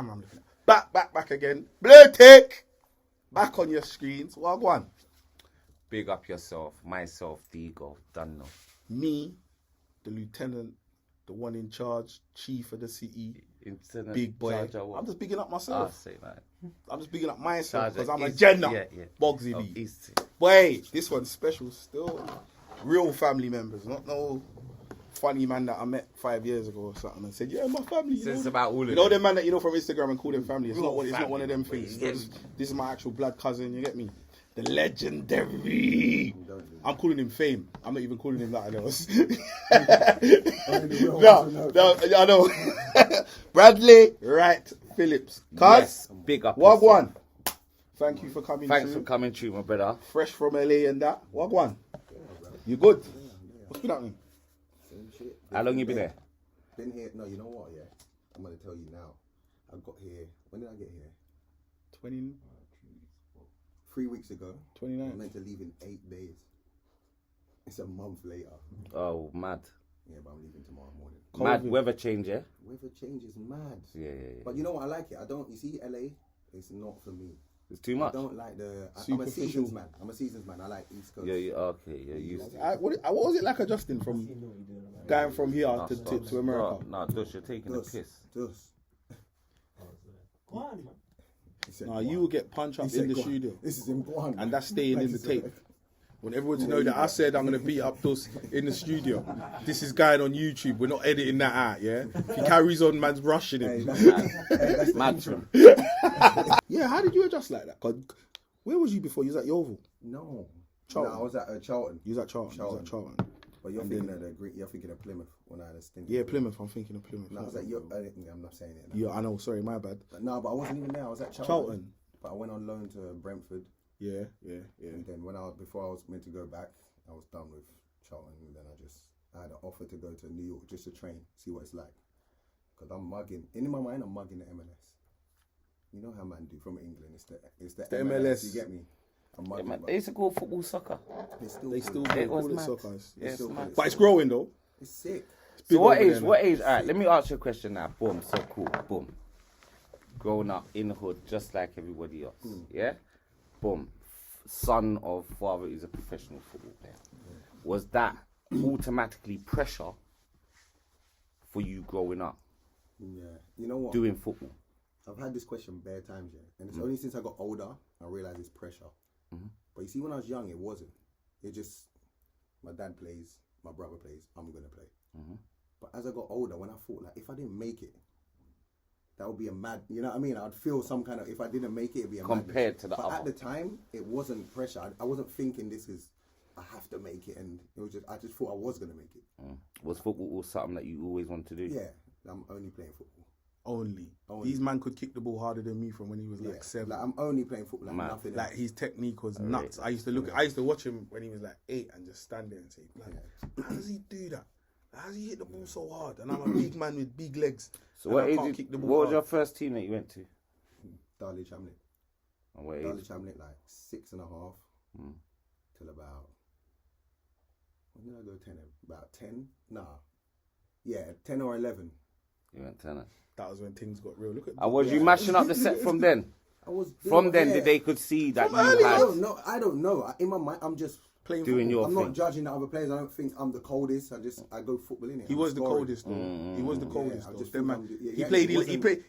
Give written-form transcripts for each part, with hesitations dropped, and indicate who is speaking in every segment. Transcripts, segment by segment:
Speaker 1: camera I'm looking at? Back again. Blue tick. Back on your screens. What one?
Speaker 2: Big up yourself, myself, the ego, done no.
Speaker 1: Me, the lieutenant, the one in charge, chief of the city,
Speaker 2: Incident,
Speaker 1: big boy. I'm just bigging up myself.
Speaker 2: Say that.
Speaker 1: I'm just bigging up myself because I'm a
Speaker 2: East,
Speaker 1: gender.
Speaker 2: yeah.
Speaker 1: Bogsy
Speaker 2: Oh,
Speaker 1: B.
Speaker 2: East.
Speaker 1: Boy, this one's special still. Real family members, not no funny man that I met 5 years ago or something and said, yeah, my family.
Speaker 2: So it's about all of
Speaker 1: you know
Speaker 2: them.
Speaker 1: them man that you know from Instagram and call them family. It's
Speaker 2: Real
Speaker 1: not one of them
Speaker 2: family,
Speaker 1: things.
Speaker 2: yeah.
Speaker 1: This is my actual blood cousin. You get me? The legendary. I'm calling him Fame. I'm not even calling him nothing else. no, I know. Bradley Wright-Phillips.
Speaker 2: Yes, big up.
Speaker 1: Wagwan. Thank you for coming.
Speaker 2: Thanks for coming through, my brother.
Speaker 1: Fresh from LA and that. Wagwan. You good? What's been happening?
Speaker 2: How long you been there?
Speaker 3: Been here. No, you know what? Yeah, I'm gonna tell you now. I got here. When did I get here? 3 weeks ago.
Speaker 1: 29.
Speaker 3: I'm meant to leave in 8 days. It's a month later.
Speaker 2: Oh, mad.
Speaker 3: Yeah, but I'm leaving tomorrow morning.
Speaker 2: Mad weather change, yeah?
Speaker 3: Weather change is mad.
Speaker 2: Yeah.
Speaker 3: But you know what? I like it. I don't. You see, LA. It's not for me.
Speaker 2: It's too much.
Speaker 3: I don't like I'm a seasons man. I like East Coast.
Speaker 2: Yeah, okay. You're used to it.
Speaker 1: What was it like adjusting from going from here to America?
Speaker 2: No, Dush, you're taking a piss.
Speaker 1: Nah, you will get punched up in the studio.
Speaker 3: This is important.
Speaker 1: And that's staying in the tape. Want everyone to know that I said I'm going to beat up Dus in the studio. This is going on YouTube. We're not editing that out, yeah? If he carries on, man's rushing him.
Speaker 2: That's mad to him.
Speaker 1: Yeah, how did you adjust like that? 'Cause where was you before? You was at Yeovil?
Speaker 3: No.
Speaker 1: Charlton.
Speaker 3: No, I was at Charlton.
Speaker 1: You was at Charlton.
Speaker 3: But you're thinking of Plymouth when I had a stint.
Speaker 1: Yeah, Plymouth. I'm thinking of Plymouth.
Speaker 3: No, I was at I'm not saying it.
Speaker 1: Yeah, I know. Sorry, my bad.
Speaker 3: But I wasn't even there. I was at Charlton. But I went on loan to Brentford.
Speaker 1: Yeah.
Speaker 3: And then before I was meant to go back, I was done with Charlton. And then I had an offer to go to New York just to train, see what it's like. Because I'm mugging. In my mind, I'm mugging the MLS. You know how man do from England. It's the MLS. You get me?
Speaker 2: They used to call football soccer.
Speaker 1: They still call it soccer. But it's growing though.
Speaker 3: It's sick.
Speaker 2: So what age? All right, let me ask you a question now. Boom, so cool. Boom. Growing up in the hood just like everybody else. Yeah? Boom. Son of father is a professional football player. Was that automatically pressure for you growing up?
Speaker 3: Yeah. You know what?
Speaker 2: Doing football?
Speaker 3: I've had this question bare times, yeah. And it's only since I got older I realised it's pressure. But you see, when I was young, it wasn't. It just, my dad plays, my brother plays, I'm going to play. But as I got older, when I thought, like, if I didn't make it, that would be a mad, you know what I mean? I'd feel some kind of, if I didn't make it, it'd be a
Speaker 2: compared to the
Speaker 3: but
Speaker 2: other.
Speaker 3: At the time, it wasn't pressure. I wasn't thinking I have to make it. And it was I just thought I was going to make it.
Speaker 2: Was football something that you always wanted to do?
Speaker 3: Yeah, I'm only playing football.
Speaker 1: Only. These man could kick the ball harder than me from when he was like 7.
Speaker 3: Like, I'm only playing football, like nothing
Speaker 1: like
Speaker 3: else.
Speaker 1: his technique was nuts. I used to watch him when he was like 8 and just stand there and say, how does he do that? How does he hit the ball so hard? And I'm a big man with big legs.
Speaker 2: So what was your first team that you went to?
Speaker 3: Dudley Chamlet.
Speaker 2: And what age?
Speaker 3: Dudley Chamlet, like 6.5 till about, when did I go 10? About 10? Nah. Yeah, 10 or 11.
Speaker 2: You went 10.
Speaker 1: That was when things got real. Look at.
Speaker 2: Was you mashing up the set from then?
Speaker 3: I was.
Speaker 2: From then, did they could see that
Speaker 1: from
Speaker 2: you
Speaker 1: early,
Speaker 2: had?
Speaker 3: I don't know. In my mind, I'm just
Speaker 1: playing
Speaker 2: doing
Speaker 1: football.
Speaker 2: your
Speaker 3: I'm
Speaker 2: thing.
Speaker 3: not judging the other players. I don't think I'm the coldest. I go football in it.
Speaker 1: He was the coldest though. He was the coldest
Speaker 3: I
Speaker 1: though.
Speaker 3: just
Speaker 1: Them
Speaker 3: think
Speaker 1: man,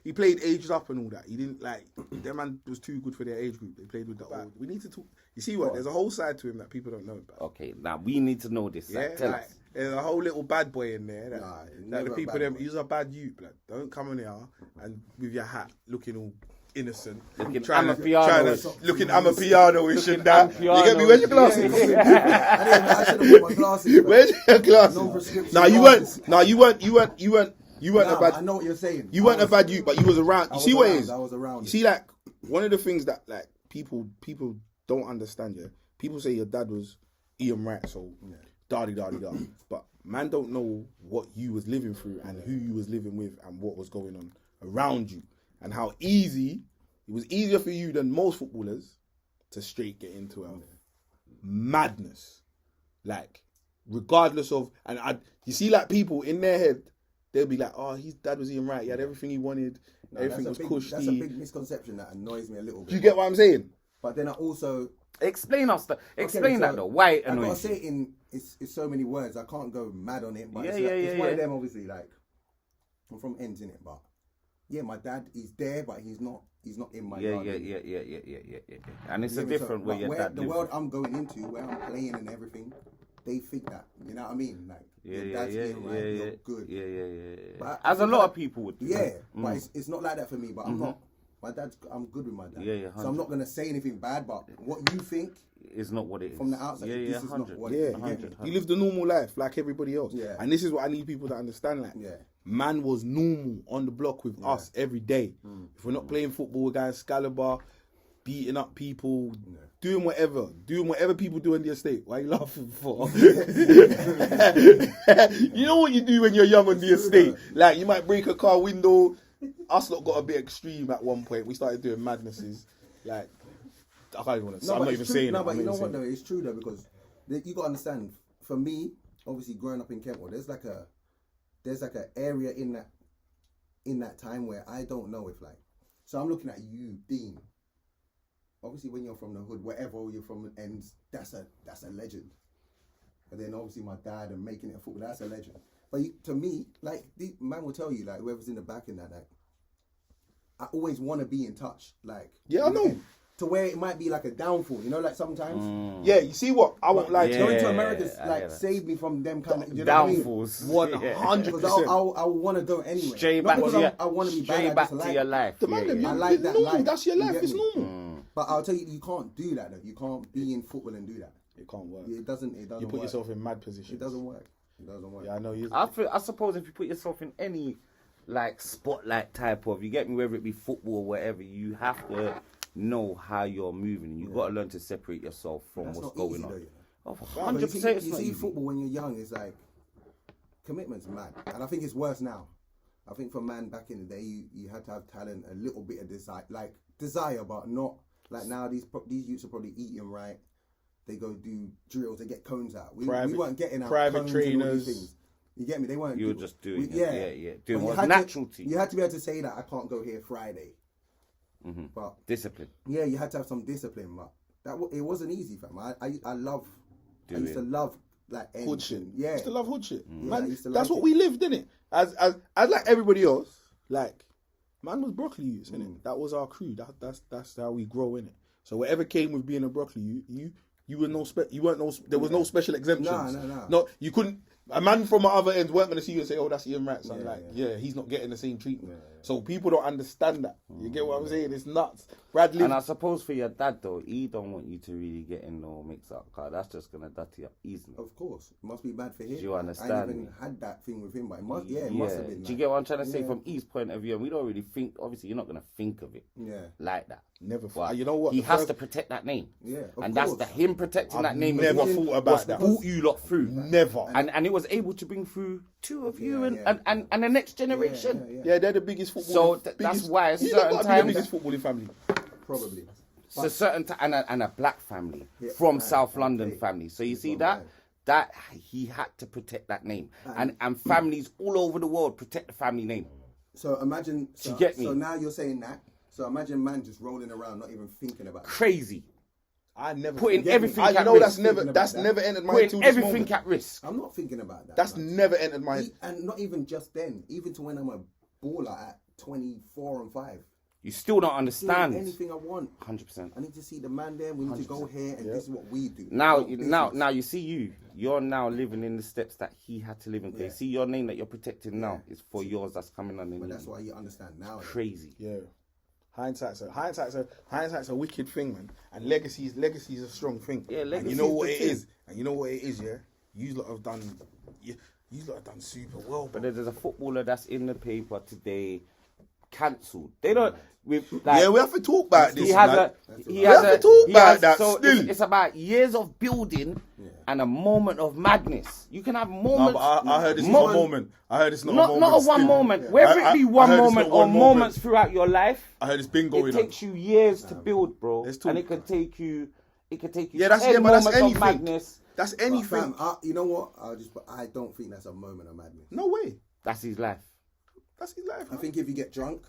Speaker 1: he played aged up and all that. He didn't like their man was too good for their age group. They played with the old. We need to talk. You see what? There's a whole side to him that people don't know about.
Speaker 2: Okay, now we need to know this.
Speaker 1: Yeah,
Speaker 2: Tell us.
Speaker 1: There's a whole little bad boy in there. That the
Speaker 3: never a
Speaker 1: people
Speaker 3: bad
Speaker 1: them.
Speaker 3: boy.
Speaker 1: He's a bad youth, blood. Don't come in here and with your hat looking all innocent,
Speaker 2: Looking
Speaker 1: Amapiano-ish and that. You get me? Where's your glasses?
Speaker 3: I should have bought my glasses.
Speaker 1: Where's your glasses?
Speaker 3: Non-prescription
Speaker 1: No, you weren't a bad.
Speaker 3: I know what you're saying.
Speaker 1: You weren't a bad youth, but you was around. You see what it is?
Speaker 3: I was around.
Speaker 1: You see, like one of the things that like people don't understand. Yeah, people say your dad was Ian Wright, so da. But man don't know what you was living through and who you was living with and what was going on around you and how it was easier for you than most footballers to straight get into a madness. Like, regardless of, you see like people in their head, they'll be like, oh, his dad was Ian Wright. He had everything he wanted.
Speaker 3: No,
Speaker 1: Everything was cushy.
Speaker 3: That's a big misconception that annoys me a little bit.
Speaker 1: Do you get what I'm saying?
Speaker 3: But then I also...
Speaker 2: Explain that
Speaker 3: so
Speaker 2: though. Why it
Speaker 3: I gotta
Speaker 2: annoys
Speaker 3: say
Speaker 2: you?
Speaker 3: it in it's so many words. I can't go mad on it. But
Speaker 2: Yeah,
Speaker 3: it's one
Speaker 2: yeah.
Speaker 3: of them, obviously. Like I'm from ends in it, but yeah, my dad is there, but he's not in my
Speaker 2: Yeah.
Speaker 3: garden.
Speaker 2: And it's
Speaker 3: You
Speaker 2: a
Speaker 3: get me?
Speaker 2: different
Speaker 3: So,
Speaker 2: way
Speaker 3: but
Speaker 2: your
Speaker 3: where
Speaker 2: dad
Speaker 3: the
Speaker 2: lives.
Speaker 3: world I'm going into, where I'm playing and everything, they think that. You know what I mean? Like your dad's here, right? You're good.
Speaker 2: Yeah.
Speaker 3: But
Speaker 2: As a lot of people would do.
Speaker 3: Yeah, but it's not like that for me. But I'm not. I'm good with my dad.
Speaker 2: Yeah,
Speaker 3: so I'm not gonna say anything bad. But what you think
Speaker 2: It's not what it is.
Speaker 3: from the outside, this is not what it is.
Speaker 1: Yeah,
Speaker 3: You get me?
Speaker 1: you lived a normal life like everybody else.
Speaker 3: Yeah.
Speaker 1: And this is what I need people to understand. Like,
Speaker 3: Yeah.
Speaker 1: man was normal on the block with us every day. If we're not playing football, we're going Excalibur, beating up people, doing whatever people do in the estate. Why are you laughing for? You know what you do when you're young on the estate? Like, you might break a car window. Us lot got a bit extreme at one point. We started doing madnesses. Like, I can't even want to say. I'm not even saying it.
Speaker 3: No, but
Speaker 1: I'm
Speaker 3: you
Speaker 1: not
Speaker 3: know
Speaker 1: even
Speaker 3: what
Speaker 1: saying
Speaker 3: though? It's true though, because you got to understand. For me, obviously growing up in Kentwell, there's like an area in that time where I don't know if like. So I'm looking at you, Dean. Obviously, when you're from the hood, wherever you're from, and that's a legend. And then obviously my dad and making it a football, that's a legend. But to me, like the man will tell you, like whoever's in the back in that, like, I always want to be in touch, like
Speaker 1: Yeah, I know.
Speaker 3: to where it might be like a downfall, you know, like sometimes.
Speaker 1: Yeah, you see what? I won't lie to you.
Speaker 3: Going to America
Speaker 2: I
Speaker 3: like
Speaker 2: hear that.
Speaker 3: saved me from them kind of you know
Speaker 2: Downfalls.
Speaker 3: what I mean?
Speaker 1: 100%.
Speaker 3: I want to go anyway.
Speaker 2: Straight
Speaker 3: Not
Speaker 2: back
Speaker 3: because
Speaker 2: to your,
Speaker 3: I want to be bad.
Speaker 2: straight
Speaker 3: I
Speaker 2: back
Speaker 3: just
Speaker 2: to
Speaker 3: like
Speaker 2: your
Speaker 3: it.
Speaker 2: life.
Speaker 1: The man,
Speaker 3: I like
Speaker 1: it's
Speaker 3: that
Speaker 1: normal.
Speaker 3: life.
Speaker 1: That's your
Speaker 3: You
Speaker 1: life.
Speaker 3: get
Speaker 1: It's
Speaker 3: me?
Speaker 1: normal.
Speaker 3: But I'll tell you, you can't do that though. You can't be in football and do that.
Speaker 1: It can't work.
Speaker 3: It doesn't.
Speaker 1: You put
Speaker 3: work.
Speaker 1: yourself in mad positions.
Speaker 3: It doesn't work. It doesn't work.
Speaker 1: Yeah, I know you.
Speaker 2: I suppose if you put yourself in any like spotlight type of, you get me, whether it be football or whatever, you have to know how you're moving. You got to learn to separate yourself from
Speaker 3: That's
Speaker 2: what's
Speaker 3: not
Speaker 2: going
Speaker 3: easy,
Speaker 2: on.
Speaker 3: though, you know.
Speaker 2: Oh,
Speaker 3: But
Speaker 2: 100%. It's
Speaker 3: you
Speaker 2: not
Speaker 3: see
Speaker 2: easy.
Speaker 3: football when you're young is like commitment's mad, and I think it's worse now. I think for man back in the day, you had to have talent, a little bit of desire, but not like now. These youths are probably eating right. They go do drills. They get cones out. We weren't getting out
Speaker 1: private
Speaker 3: cones and all these
Speaker 1: trainers.
Speaker 3: things. You get me? They weren't.
Speaker 2: You were just doing it.
Speaker 3: Yeah.
Speaker 2: Doing
Speaker 3: But you
Speaker 2: what's
Speaker 3: had
Speaker 2: natural to you.
Speaker 3: You had to be able to say that I can't go here Friday. But
Speaker 2: Discipline.
Speaker 3: yeah, you had to have some discipline. But it wasn't easy, fam. I love. I used to love like
Speaker 1: Hood shit.
Speaker 3: Yeah.
Speaker 1: I used to love hood shit.
Speaker 3: Yeah,
Speaker 1: Man,
Speaker 3: I used to
Speaker 1: that's
Speaker 3: like
Speaker 1: what we lived, didn't it? As like everybody else, like man was broccoli youths, innit? That was our crew. That's how we grow, innit? So whatever came with being a broccoli, you were there was no special exemptions. No, you couldn't. A man from the other end weren't going to see you and say, "Oh, that's Ian Wright." So he's not getting the same treatment. So people don't understand that. You get what I'm saying? It's nuts. Bradley.
Speaker 2: And I suppose for your dad though, he don't want you to really get in no mix up, cause that's just gonna dirty up easily.
Speaker 3: Of course, it must be bad for him.
Speaker 2: Do you understand
Speaker 3: I ain't even
Speaker 2: me?
Speaker 3: had that thing with him, but it must. Yeah, it must have been.
Speaker 2: Do you get what I'm trying to say from his point of view? And we don't really think. Obviously, you're not gonna think of it. Like that.
Speaker 1: Never.
Speaker 2: But
Speaker 1: You know what?
Speaker 2: He has to protect that name.
Speaker 3: Yeah, of
Speaker 2: and
Speaker 3: course.
Speaker 2: that's him protecting that name.
Speaker 1: Never
Speaker 2: is
Speaker 1: thought about
Speaker 2: what's
Speaker 1: that.
Speaker 2: brought you lot through.
Speaker 1: Never.
Speaker 2: And it was able to bring through two of you and the next generation.
Speaker 1: Yeah, they're the biggest football.
Speaker 2: So that's why
Speaker 1: you
Speaker 2: certain
Speaker 1: got to be
Speaker 2: times
Speaker 1: the biggest footballing family.
Speaker 3: Probably.
Speaker 2: So certain and a black family from South London family. So you see that he had to protect that name, and families all over the world protect the family name.
Speaker 3: So imagine.
Speaker 2: Do you get me?
Speaker 3: So now you're saying that. So imagine man just rolling around, not even thinking about it.
Speaker 2: Crazy.
Speaker 1: I never
Speaker 2: Putting everything.
Speaker 1: you
Speaker 2: at
Speaker 1: know
Speaker 2: risk.
Speaker 1: that's never entered my head till
Speaker 2: Putting
Speaker 1: this
Speaker 2: everything
Speaker 1: moment.
Speaker 2: at risk.
Speaker 3: I'm not thinking about that.
Speaker 1: That's
Speaker 3: man.
Speaker 1: never entered my head.
Speaker 3: And not even just then. Even to when I'm a baller at 24 and 5.
Speaker 2: You still don't
Speaker 3: Do
Speaker 2: understand.
Speaker 3: anything I want.
Speaker 2: 100%.
Speaker 3: I need to see the man there. We need to go here, and this is what we do.
Speaker 2: Now,
Speaker 3: Our business.
Speaker 2: now, you see you're now living in the steps that he had to live in. You see your name that you're protecting now is for yours that's coming underneath.
Speaker 3: But that's why you understand now.
Speaker 2: Crazy.
Speaker 1: Yeah. Hindsight's a wicked thing, man. And legacy's a strong thing.
Speaker 2: Yeah,
Speaker 1: And
Speaker 2: legacy
Speaker 1: you know
Speaker 2: is
Speaker 1: what
Speaker 2: the
Speaker 1: it
Speaker 2: thing.
Speaker 1: is. And you know what it is, yeah? You lot have done super well.
Speaker 2: But there's a footballer that's in the paper today, cancelled. They don't. Like,
Speaker 1: We have to talk about this.
Speaker 2: he has
Speaker 1: man.
Speaker 2: he
Speaker 1: We
Speaker 2: has
Speaker 1: have to talk about that
Speaker 2: so
Speaker 1: still.
Speaker 2: it's about years of building and a moment of madness. You can have moments.
Speaker 1: No, but I heard it's not a moment. I heard it's not a moment.
Speaker 2: Not a one
Speaker 1: still.
Speaker 2: moment. Whether it be
Speaker 1: I
Speaker 2: one
Speaker 1: heard it's
Speaker 2: moment
Speaker 1: not
Speaker 2: or
Speaker 1: one moment.
Speaker 2: moments throughout your life,
Speaker 1: I heard it's been going
Speaker 2: it
Speaker 1: on.
Speaker 2: takes you years to build, bro.
Speaker 1: There's two.
Speaker 2: And it could take you.
Speaker 1: Yeah, that's
Speaker 2: 10
Speaker 1: but that's
Speaker 2: moments of
Speaker 1: anything.
Speaker 2: madness.
Speaker 1: That's
Speaker 3: But
Speaker 1: anything.
Speaker 3: fam, you know what? I don't think that's a moment of madness.
Speaker 1: No way.
Speaker 2: That's his life.
Speaker 1: That's his life.
Speaker 3: I think if you get drunk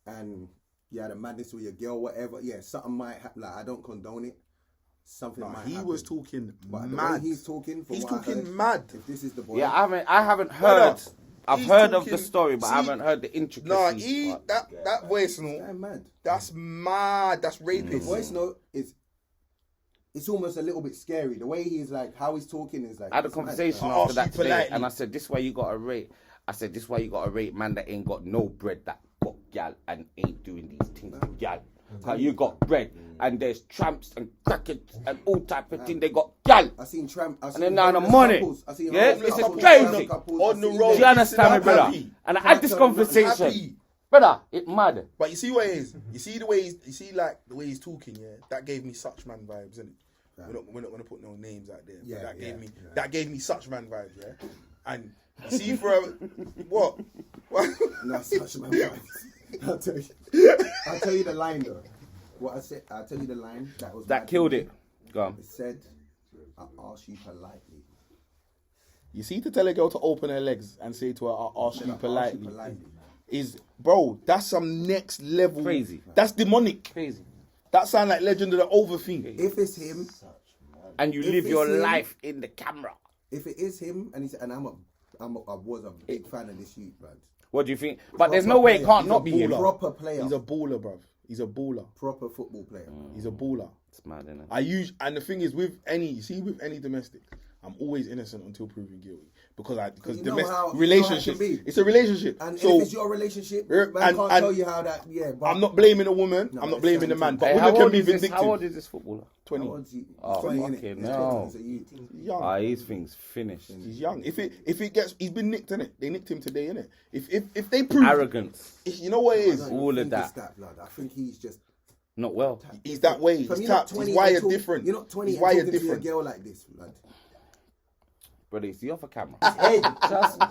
Speaker 3: and you had a madness with your girl, whatever, yeah, something might happen. Like, I don't condone it. Something might happen.
Speaker 1: He was talking
Speaker 3: But
Speaker 1: mad.
Speaker 3: the way he's talking,
Speaker 1: He's
Speaker 3: what I
Speaker 1: talking
Speaker 3: heard,
Speaker 1: mad.
Speaker 3: If this is the boy,
Speaker 2: Yeah, I haven't heard. I've
Speaker 1: He's
Speaker 2: heard of
Speaker 1: talking-
Speaker 2: the story, but I
Speaker 1: see,
Speaker 2: haven't heard the intricacies.
Speaker 1: Nah, that voice note,
Speaker 3: I'm mad.
Speaker 1: that's mad. That's
Speaker 3: The
Speaker 1: rapist.
Speaker 3: voice note is. It's almost a little bit scary. The way he's like, how he's talking is like.
Speaker 2: I had a
Speaker 3: it's mad.
Speaker 2: conversation
Speaker 1: I
Speaker 2: after that
Speaker 1: asked you
Speaker 2: today,
Speaker 1: politely.
Speaker 2: and I said, "This is why you gotta rate." I said, "This is why you gotta rate man that ain't got no bread, that got gal and ain't doing these things with gal. How you got bread and there's tramps and crackers and all type of thing. They got gal.
Speaker 3: I seen tramp. I seen
Speaker 2: And then now the
Speaker 3: homeless
Speaker 2: money.
Speaker 3: couples. I seen
Speaker 2: Yeah,
Speaker 3: homeless
Speaker 2: it's
Speaker 3: couples,
Speaker 2: crazy.
Speaker 3: tramp couples.
Speaker 1: On
Speaker 3: I
Speaker 1: the
Speaker 3: seen
Speaker 1: road.
Speaker 2: Do you understand me,
Speaker 1: I'm
Speaker 2: brother?
Speaker 1: happy.
Speaker 2: And I had this conversation,
Speaker 1: Happy.
Speaker 2: brother. It mad.
Speaker 1: But you see what it is. You see the way the way he's talking. Yeah, that gave me such man vibes, innit? We're not gonna put no names out there. But
Speaker 3: Yeah,
Speaker 1: that gave me such man vibes. Yeah, and you see for a, what?
Speaker 3: No, such man vibes. I'll tell you the line though. What I said. I'll tell you the line that was.
Speaker 2: That killed it. Go on.
Speaker 3: It said, "I asked you politely."
Speaker 1: You see, to tell a girl to open her legs and say to her, "I'll ask you
Speaker 3: "I asked
Speaker 1: politely," is, bro, that's some next level.
Speaker 2: Crazy.
Speaker 1: That's demonic.
Speaker 2: Crazy.
Speaker 1: That sound like Legend of the Over thing.
Speaker 3: If it's him,
Speaker 2: And you
Speaker 3: If
Speaker 2: live
Speaker 3: it's
Speaker 2: your
Speaker 3: him-
Speaker 2: life in the camera.
Speaker 3: if it is him, and I was a big fan of this youth, man.
Speaker 2: What do you think? But there's no way it can't not be him.
Speaker 3: Proper player.
Speaker 1: He's a baller, bruv. He's a baller.
Speaker 3: proper football player.
Speaker 1: He's a baller.
Speaker 2: It's mad, isn't it?
Speaker 1: And the thing is, with any domestic, I'm always innocent until proven guilty because
Speaker 3: You know how- you know how it
Speaker 1: relationship.
Speaker 3: can be.
Speaker 1: It's a relationship.
Speaker 3: And
Speaker 1: So
Speaker 3: if it's your relationship,
Speaker 1: and-
Speaker 3: man can't
Speaker 1: and-
Speaker 3: tell you how that. Yeah, but
Speaker 1: I'm not blaming a woman.
Speaker 3: No,
Speaker 1: I'm not
Speaker 3: it's
Speaker 1: blaming the man. But
Speaker 2: Hey,
Speaker 1: women can be
Speaker 2: How
Speaker 1: vindictive.
Speaker 2: old is this footballer?
Speaker 1: 20.
Speaker 3: How old's he?
Speaker 2: Oh,
Speaker 3: 20, innit?
Speaker 2: fucking
Speaker 3: He's
Speaker 2: hell.
Speaker 3: 20, he's a youth.
Speaker 1: He's young.
Speaker 2: Ah, his thing's finished.
Speaker 1: He's young. If it gets, he's been nicked, innit? They nicked him today, innit? If they prove
Speaker 2: Arrogance.
Speaker 1: you know what it
Speaker 3: I
Speaker 1: is.
Speaker 3: don't
Speaker 2: All of
Speaker 3: think
Speaker 2: that.
Speaker 3: it's that blood. I think he's just.
Speaker 2: Not well.
Speaker 1: He's that way.
Speaker 3: Fam,
Speaker 1: He's
Speaker 3: you're not
Speaker 1: tapped.
Speaker 3: 20
Speaker 1: He's wired
Speaker 3: and
Speaker 1: different.
Speaker 3: You're not 20
Speaker 1: He's
Speaker 3: and
Speaker 1: wired
Speaker 3: talking
Speaker 1: different.
Speaker 3: to a girl like this, blood.
Speaker 2: Brother, it's the other camera.
Speaker 4: Hey, trust me.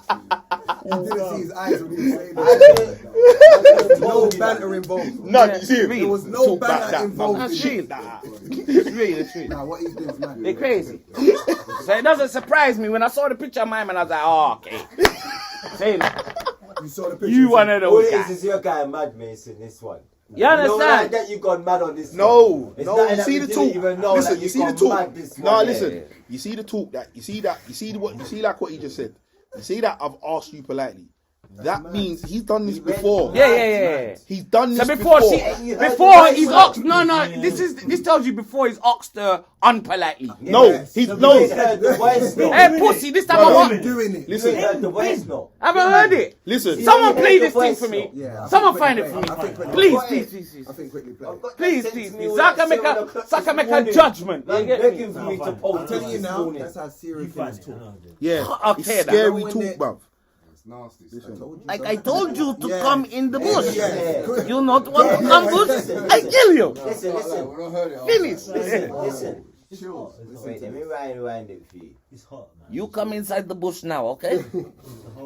Speaker 3: You didn't see his eyes when he was saying that. No banter involved.
Speaker 1: None. You see him?
Speaker 2: There
Speaker 3: There was no
Speaker 1: Talk about
Speaker 3: banter
Speaker 1: that,
Speaker 3: involved.
Speaker 2: That's
Speaker 3: in
Speaker 2: real.
Speaker 3: it.
Speaker 2: It's real, it's real.
Speaker 3: Nah, what he's doing is mad.
Speaker 2: They're crazy. So it doesn't surprise me when I saw the picture of my man, I was like, oh, okay. Saying
Speaker 3: You saw the picture.
Speaker 2: you one of
Speaker 4: All
Speaker 2: those
Speaker 4: it is
Speaker 2: guys.
Speaker 4: your guy Mad Mason, this one.
Speaker 2: You understand?
Speaker 4: No, like that you gone mad on this
Speaker 1: No,
Speaker 4: one. It's
Speaker 1: no.
Speaker 4: nothing
Speaker 1: You
Speaker 4: that
Speaker 1: see
Speaker 4: we
Speaker 1: the
Speaker 4: didn't
Speaker 1: talk.
Speaker 4: even know
Speaker 1: Listen,
Speaker 4: that
Speaker 1: you see the
Speaker 4: gone
Speaker 1: talk.
Speaker 4: mad this
Speaker 1: No,
Speaker 4: one.
Speaker 1: listen.
Speaker 2: Yeah.
Speaker 1: You see the talk that you see like what he just said. You see that I've asked you politely. That means he's done this before.
Speaker 2: Yeah.
Speaker 1: He's done this
Speaker 2: So before he's oxed. No, this tells you before he's oxed unpolitely.
Speaker 1: No,
Speaker 3: Yes.
Speaker 1: he's
Speaker 4: You
Speaker 1: no.
Speaker 4: heard the voice note.
Speaker 2: Hey, pussy, this time I
Speaker 3: I'm
Speaker 2: want.
Speaker 3: doing it.
Speaker 4: You
Speaker 1: Listen,
Speaker 4: heard the voice note.
Speaker 2: I haven't heard it.
Speaker 1: listen.
Speaker 2: Someone
Speaker 4: you
Speaker 2: play
Speaker 4: heard
Speaker 2: this
Speaker 4: the
Speaker 2: thing
Speaker 4: voice
Speaker 2: for me.
Speaker 4: note.
Speaker 3: Yeah, I
Speaker 2: Someone
Speaker 3: think
Speaker 2: find it
Speaker 3: quickly
Speaker 2: for me.
Speaker 3: play. I think quickly
Speaker 2: Please,
Speaker 3: play.
Speaker 2: please.
Speaker 3: I think quickly play.
Speaker 4: I've got
Speaker 2: Please,
Speaker 4: that
Speaker 2: please,
Speaker 4: sent to
Speaker 2: please.
Speaker 4: me
Speaker 2: So I can
Speaker 4: like
Speaker 2: make
Speaker 4: 7
Speaker 2: a,
Speaker 4: o'clock
Speaker 2: so I can
Speaker 4: this
Speaker 2: make a
Speaker 4: morning.
Speaker 2: judgment. You
Speaker 4: Man,
Speaker 2: get
Speaker 4: begging
Speaker 2: me?
Speaker 4: for me to
Speaker 3: I'm
Speaker 4: post
Speaker 3: telling you
Speaker 4: this
Speaker 3: now,
Speaker 4: morning.
Speaker 3: that's how serious things talk.
Speaker 1: Yeah,
Speaker 2: Okay,
Speaker 1: it's
Speaker 2: then.
Speaker 1: scary
Speaker 3: When
Speaker 1: talk,
Speaker 3: they-
Speaker 1: bruv.
Speaker 3: It's nasty.
Speaker 2: Like I told you to
Speaker 3: Yeah.
Speaker 2: come in the bush.
Speaker 3: Yeah.
Speaker 2: You not want to come bush? I kill you.
Speaker 4: Listen.
Speaker 2: Finish.
Speaker 4: Listen. Wait, let me rewind it for you.
Speaker 5: It's hot, man.
Speaker 2: You come inside the bush now, okay?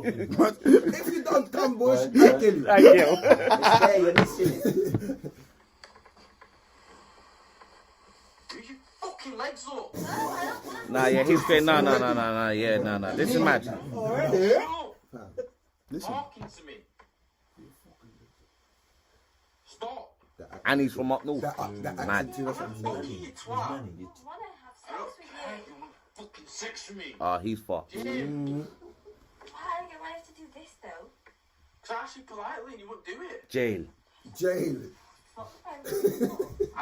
Speaker 3: If you don't come, Bush, I'll kill you.
Speaker 2: I kill.
Speaker 4: It's there, you're missing it.
Speaker 6: Fucking legs up.
Speaker 2: Nah, yeah, he's great. Nah. Yeah, nah. This is mad.
Speaker 1: Listen.
Speaker 6: Talking to me. Stop.
Speaker 2: And he's from up north.
Speaker 3: That
Speaker 2: Mad.
Speaker 3: accent to us.
Speaker 6: You twat.
Speaker 5: Man, you
Speaker 6: I don't care. You want fucking sex with me.
Speaker 2: Ah, he's far.
Speaker 6: Yeah.
Speaker 7: Why do I have to do this though?
Speaker 6: Cause I asked you politely and you wouldn't do it.
Speaker 2: Jail.
Speaker 3: Jail.
Speaker 6: I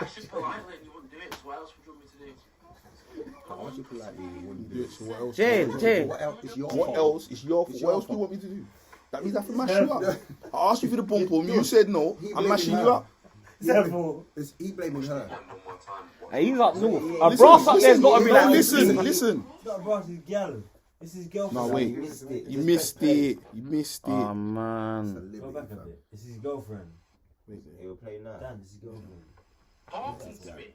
Speaker 6: asked you politely and you wouldn't do it. So what else would you want me to do?
Speaker 3: I asked you politely, you wouldn't
Speaker 1: Do it, so what else?
Speaker 2: Jail.
Speaker 3: What else? It's your
Speaker 1: What
Speaker 3: fault.
Speaker 1: else? It's your fault.
Speaker 3: It's
Speaker 1: What
Speaker 3: your
Speaker 1: else do you
Speaker 3: fault.
Speaker 1: want me to do? That means I have to mash you up. I asked you for the bum bum. You said no. I'm mashing you up.
Speaker 3: Is he blaming her?
Speaker 6: One time.
Speaker 2: And he's up north. A brass up there's got to be
Speaker 1: No,
Speaker 2: like
Speaker 1: listen.
Speaker 5: It's not about his gal. It's his girlfriend.
Speaker 1: No, wait. You missed it. You missed
Speaker 2: Oh
Speaker 1: it.
Speaker 2: man.
Speaker 5: Go back a bit. It's his girlfriend.
Speaker 4: He will play now.
Speaker 5: Dan, it's his girlfriend.
Speaker 6: Talking to me.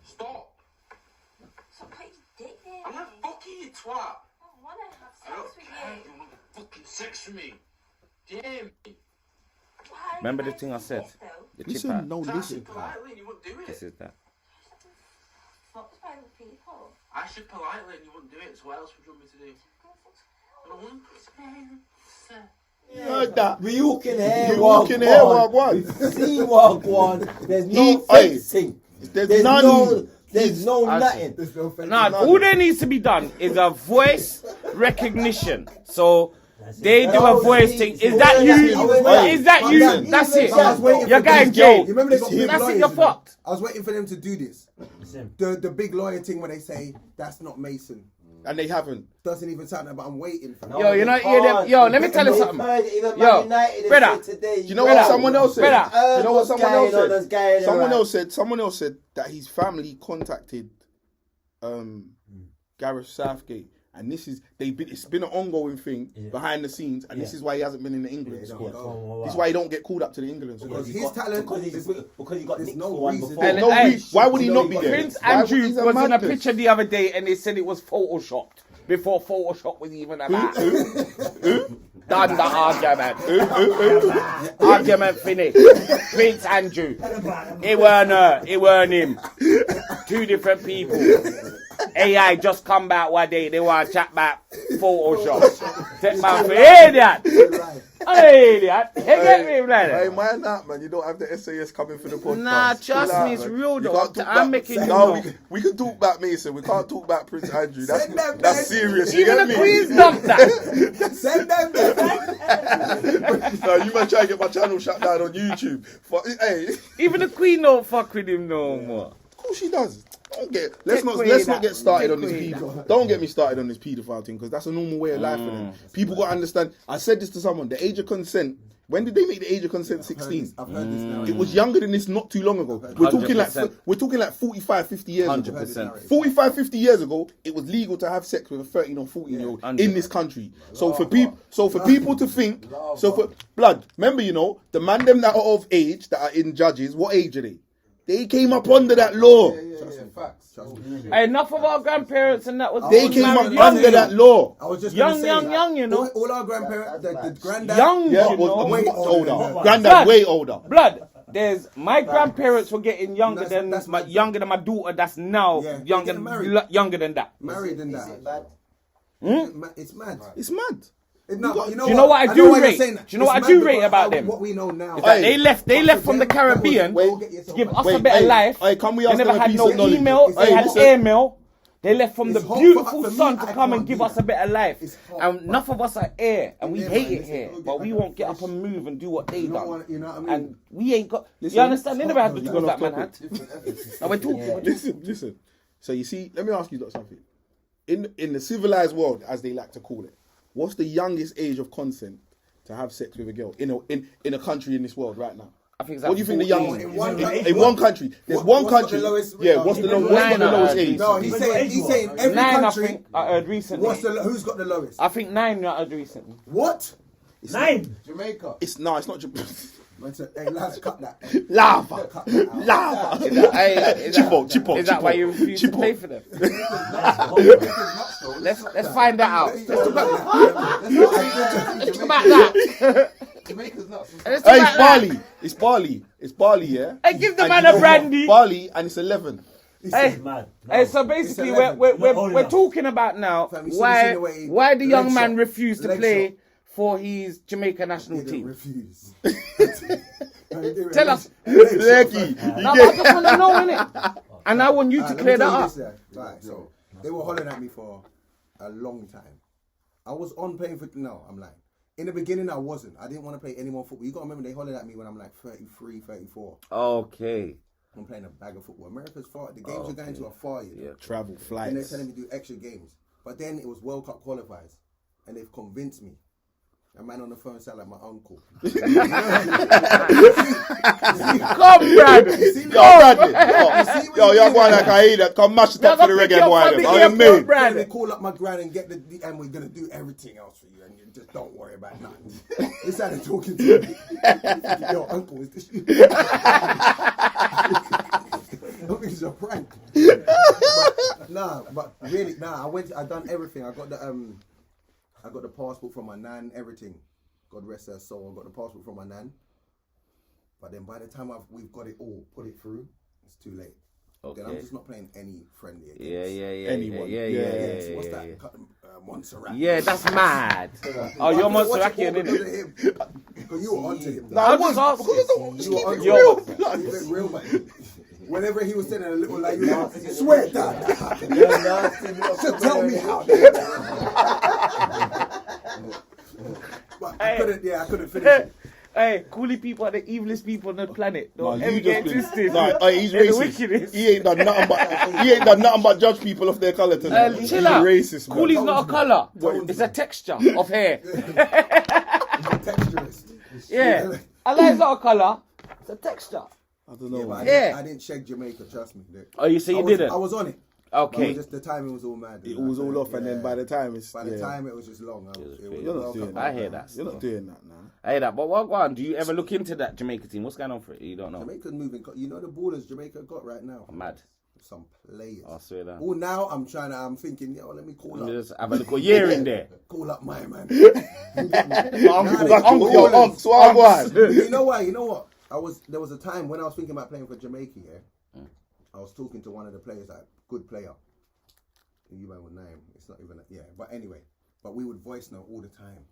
Speaker 6: Stop.
Speaker 7: So put your dick there.
Speaker 6: I'm not fucking you twat.
Speaker 7: I want to have
Speaker 6: I don't
Speaker 7: sex with
Speaker 6: care.
Speaker 7: you.
Speaker 6: You want fucking sex with me. Damn.
Speaker 7: Why
Speaker 2: Remember
Speaker 7: do
Speaker 2: the
Speaker 7: I
Speaker 2: thing I
Speaker 7: have to do
Speaker 2: said?
Speaker 7: this, though?
Speaker 2: The chip
Speaker 1: Listen,
Speaker 2: out.
Speaker 1: no,
Speaker 6: I asked you
Speaker 1: listen.
Speaker 6: politely and you wouldn't do
Speaker 2: This
Speaker 6: it.
Speaker 2: is that.
Speaker 7: Fucked by other people.
Speaker 6: I asked you politely and you wouldn't do it. So what else would you want me to do?
Speaker 7: Go fuck someone else.
Speaker 1: You heard that?
Speaker 4: We all can hear
Speaker 1: You all can hear
Speaker 4: walk
Speaker 1: one.
Speaker 4: See walk one. There's no
Speaker 1: Hey,
Speaker 4: fencing.
Speaker 1: There's none.
Speaker 4: There's no nothing.
Speaker 3: There's no fence.
Speaker 2: Nah, all there needs to be done is a voice recognition. So they do a voice thing. Is that you? Is that you? That's it.
Speaker 3: I was waiting
Speaker 2: You're
Speaker 3: for
Speaker 2: going
Speaker 3: this.
Speaker 2: jail.
Speaker 3: You remember they got big
Speaker 2: That's it.
Speaker 3: lawyers,
Speaker 2: You're
Speaker 3: you know?
Speaker 2: fucked.
Speaker 3: I was waiting for them to do this. The big lawyer thing where they say that's not Mason.
Speaker 1: And they haven't.
Speaker 3: Doesn't even sound, but I'm waiting for that.
Speaker 2: Yo, you know, yo, let me tell you something. Yo, brother,
Speaker 1: You know what someone else said?
Speaker 2: Brother.
Speaker 1: You know what someone else said?
Speaker 4: Someone
Speaker 1: Someone else said that his family contacted Gareth Southgate, and it's been an ongoing thing behind the scenes, and this is why he hasn't been in the England squad. This is why he don't get called up to the England squad.
Speaker 3: Because his talent,
Speaker 5: because he got
Speaker 3: there's
Speaker 5: nicked
Speaker 3: no
Speaker 5: for one
Speaker 3: reason.
Speaker 5: before.
Speaker 2: And-
Speaker 1: No,
Speaker 2: Hey,
Speaker 1: why would he not be there?
Speaker 2: Prince
Speaker 1: Why would-
Speaker 2: Andrew
Speaker 1: he's
Speaker 2: was in a
Speaker 1: madness.
Speaker 2: picture the other day, and they said it was photoshopped before Photoshop was even about. Done the argument. Argument finished. Prince Andrew. It weren't her. It weren't him. Two different people. AI just come back one day. They want to chat about Photoshop. Take my idiot. Idiot. You get me,
Speaker 1: Hey,
Speaker 2: brother?
Speaker 1: man, that man, you don't have the SAS coming for the podcast.
Speaker 2: Nah, trust
Speaker 1: Chill
Speaker 2: me,
Speaker 1: out,
Speaker 2: it's
Speaker 1: man.
Speaker 2: real
Speaker 1: You
Speaker 2: though.
Speaker 1: can't talk
Speaker 2: I'm
Speaker 1: about-
Speaker 2: making you
Speaker 1: No,
Speaker 2: know.
Speaker 1: we can talk about Mason. We can't talk about Prince Andrew.
Speaker 3: Send them,
Speaker 1: That's
Speaker 3: man.
Speaker 1: serious. You
Speaker 2: Even
Speaker 1: get
Speaker 2: the
Speaker 1: me?
Speaker 2: Queen's dumped that.
Speaker 3: Send them.
Speaker 1: No, you might try to get my channel shut down on YouTube. Hey,
Speaker 2: Even the Queen don't fuck with him no more.
Speaker 1: of course she does. Let's not get started on this Don't get me started on this paedophile thing, because that's a normal way of life for them. People got to understand. I said this to someone. The age of consent. When did they make the age of consent 16?
Speaker 3: I've heard this now.
Speaker 1: It was younger than this not too long ago. We're talking like 45, 50 years ago.
Speaker 2: 100%.
Speaker 1: 45, 50 years ago, it was legal to have sex with a 13 or 14-year-old in this country. So for people to think, blood, remember, the man them that are of age, that are in judges, what age are they? They came up under that law.
Speaker 3: Facts.
Speaker 2: Hey, enough of our grandparents and that was.
Speaker 1: They came up under that law.
Speaker 3: I was just
Speaker 2: Young,
Speaker 3: gonna say,
Speaker 2: young, you know.
Speaker 3: All our grandparents, the granddad.
Speaker 2: Young,
Speaker 1: Yeah,
Speaker 2: you
Speaker 1: was
Speaker 2: know.
Speaker 3: way older.
Speaker 1: older. Granddad way older.
Speaker 2: Blood. There's my grandparents were getting younger
Speaker 3: That's
Speaker 2: than my daughter. That's now
Speaker 3: Yeah,
Speaker 2: younger
Speaker 3: they're getting married.
Speaker 2: younger than that.
Speaker 3: Married than
Speaker 4: Is
Speaker 3: that.
Speaker 4: it bad?
Speaker 3: It's mad.
Speaker 1: It's mad.
Speaker 3: No, but
Speaker 2: Do you know what I do
Speaker 3: why you're
Speaker 2: rate?
Speaker 3: saying that.
Speaker 2: Do you know
Speaker 3: It's
Speaker 2: what I
Speaker 3: mad
Speaker 2: do
Speaker 3: because
Speaker 2: rate about them?
Speaker 3: What we know now.
Speaker 2: Is that
Speaker 1: Hey.
Speaker 2: they left from the Caribbean to give us a better life.
Speaker 1: Hey, can we
Speaker 2: They
Speaker 1: ask
Speaker 2: never
Speaker 1: them a
Speaker 2: had
Speaker 1: piece
Speaker 2: no
Speaker 1: of knowledge?
Speaker 2: email. They
Speaker 1: Hey,
Speaker 2: had
Speaker 1: listen.
Speaker 2: airmail. They left from the
Speaker 3: It's hot
Speaker 2: beautiful
Speaker 3: for me,
Speaker 2: sun to
Speaker 3: I
Speaker 2: come and
Speaker 3: can't
Speaker 2: give
Speaker 3: do
Speaker 2: us a
Speaker 3: that.
Speaker 2: better life.
Speaker 3: It's hot.
Speaker 2: And enough of us are here, and we
Speaker 3: Yeah,
Speaker 2: hate
Speaker 3: man,
Speaker 2: it
Speaker 3: listen,
Speaker 2: here,
Speaker 3: go get
Speaker 2: but we
Speaker 3: like a
Speaker 2: won't get up
Speaker 3: fresh-
Speaker 2: and move and do what they
Speaker 3: You know
Speaker 2: done.
Speaker 3: what- you know what I mean?
Speaker 2: And we ain't got.
Speaker 1: Listen,
Speaker 2: You understand? They never had the
Speaker 3: it's
Speaker 2: tools
Speaker 1: gone
Speaker 2: that
Speaker 1: off
Speaker 2: man
Speaker 1: topic.
Speaker 2: had. Now we're talking.
Speaker 1: Listen. So you see, let me ask you something. In the civilized world, as they like to call it, what's the youngest age of consent to have sex with a girl in a country in this world right now?
Speaker 2: I think it's
Speaker 1: What do you think the
Speaker 2: 14.
Speaker 1: youngest?
Speaker 3: In one
Speaker 1: In one country, there's one
Speaker 3: what's got
Speaker 1: country.
Speaker 3: the lowest-
Speaker 1: Yeah, what's the
Speaker 2: Nine,
Speaker 1: lowest age?
Speaker 3: No, he's saying every
Speaker 2: Nine, I
Speaker 3: country.
Speaker 2: think I heard recently.
Speaker 3: Who's got the lowest?
Speaker 2: I think 9 I heard recently.
Speaker 3: What?
Speaker 5: 9.
Speaker 3: Jamaica.
Speaker 1: It's not
Speaker 3: Man said, hey, lads, cut that.
Speaker 1: lava.
Speaker 3: Cut that out.
Speaker 1: Lava.
Speaker 2: Chippo. Is that why you refuse to pay for them? Let's find that out. Let's talk about that.
Speaker 6: Jamaica's nuts.
Speaker 2: Let's talk
Speaker 1: Hey,
Speaker 2: about that.
Speaker 1: it's barley, yeah.
Speaker 2: Hey, give the
Speaker 1: And
Speaker 2: man
Speaker 1: you
Speaker 2: a
Speaker 1: know
Speaker 2: brandy.
Speaker 1: what? Barley, and it's 11.
Speaker 2: Hey,
Speaker 5: Mad.
Speaker 2: hey, so basically
Speaker 3: It's 11.
Speaker 2: we're talking about now
Speaker 3: Fam, you see the way
Speaker 2: why the young
Speaker 3: leg
Speaker 2: man
Speaker 3: shot.
Speaker 2: refused to
Speaker 3: Leg
Speaker 2: play
Speaker 3: shot.
Speaker 2: for his Jamaica national
Speaker 3: Didn't
Speaker 2: team.
Speaker 3: refuse.
Speaker 2: Tell us.
Speaker 1: Leggy.
Speaker 2: No, but I just want to know, innit? And I want you to clear that up.
Speaker 3: Right, so they were hollering at me for a long time. I was on playing football. No, I'm lying. In the beginning, I wasn't. I didn't want to play any more football. You got to remember, they hollered at me when I'm like 33, 34.
Speaker 2: Okay.
Speaker 3: I'm playing a bag of football. America's far. The games you're going to are far. You know?
Speaker 2: Yeah.
Speaker 1: Travel,
Speaker 3: And they're
Speaker 1: flights.
Speaker 3: telling me to do extra games. But then it was World Cup qualifiers. And they've convinced me. A man on the phone sound like my uncle.
Speaker 2: Come, Brad.
Speaker 1: Yo, you're going like Aida. Come mash it up for the reggae boy. Them. I mean,
Speaker 3: Brad, they call up my gran and get and we're gonna do everything else for you, and you just don't worry about nothing. They started talking to me. Yo, uncle, is this you? I think it's a prank. But really, I done everything. I got the passport from my nan, everything. God rest her soul. I got the passport from my nan. But then by the time we've got it all, put it through, it's too late. then I'm
Speaker 2: Okay.
Speaker 3: just not playing any friendly against.
Speaker 2: Yeah.
Speaker 1: Anyone.
Speaker 2: Yeah.
Speaker 3: Yes, what's that? Montserrat.
Speaker 2: Yeah, that's mad. Oh, you're Montserrat and it.
Speaker 3: Because you were onto him.
Speaker 1: No, I was
Speaker 2: asking.
Speaker 1: because I don't
Speaker 3: You were onto
Speaker 2: Yo.
Speaker 3: him. You been real, man. Whenever he was saying a little like, you know, swear that. So tell me how. But I couldn't finish it.
Speaker 2: Hey, coolie people are the evilest people on the planet. Don't
Speaker 1: No,
Speaker 2: ever
Speaker 1: you
Speaker 2: get
Speaker 1: just been,
Speaker 2: twisted.
Speaker 1: nah, he's
Speaker 2: They're the
Speaker 1: racist.
Speaker 2: wickedest.
Speaker 1: He ain't done nothing but judge people off their colour tonight. He's
Speaker 2: Chill out.
Speaker 1: racist, man.
Speaker 2: Coolie's not a colour. It's a texture of hair.
Speaker 3: Texturist.
Speaker 2: Yeah. I like it's not a colour. It's a texture.
Speaker 1: I don't know.
Speaker 3: But
Speaker 2: Yeah.
Speaker 3: I didn't check Jamaica, trust me.
Speaker 2: Oh, you say you didn't?
Speaker 3: I was on it. But it
Speaker 2: Okay.
Speaker 3: was just the timing was all mad.
Speaker 1: It was all off, and then by the time it's
Speaker 3: By the time it was just long.
Speaker 1: you're not doing that.
Speaker 2: I hear that.
Speaker 1: You're not doing that now.
Speaker 2: I hear that. But what, go on? Do you ever look into that Jamaica team? What's going on for it? You don't know.
Speaker 3: Jamaica's moving. You know the ballers Jamaica got right now.
Speaker 2: Mad.
Speaker 3: Some players.
Speaker 2: I swear that.
Speaker 3: Oh, now I'm thinking, yo, let me call
Speaker 2: Let me
Speaker 3: up.
Speaker 2: just have a little year in there.
Speaker 3: Call up my man.
Speaker 1: Uncle, your unks, what I want.
Speaker 3: You know why? You know what? There was a time when I was thinking about playing for Jamaica. Yeah, I was talking to one of the players, like good player. You might know name. It's not even. But anyway, we would voice note all the time.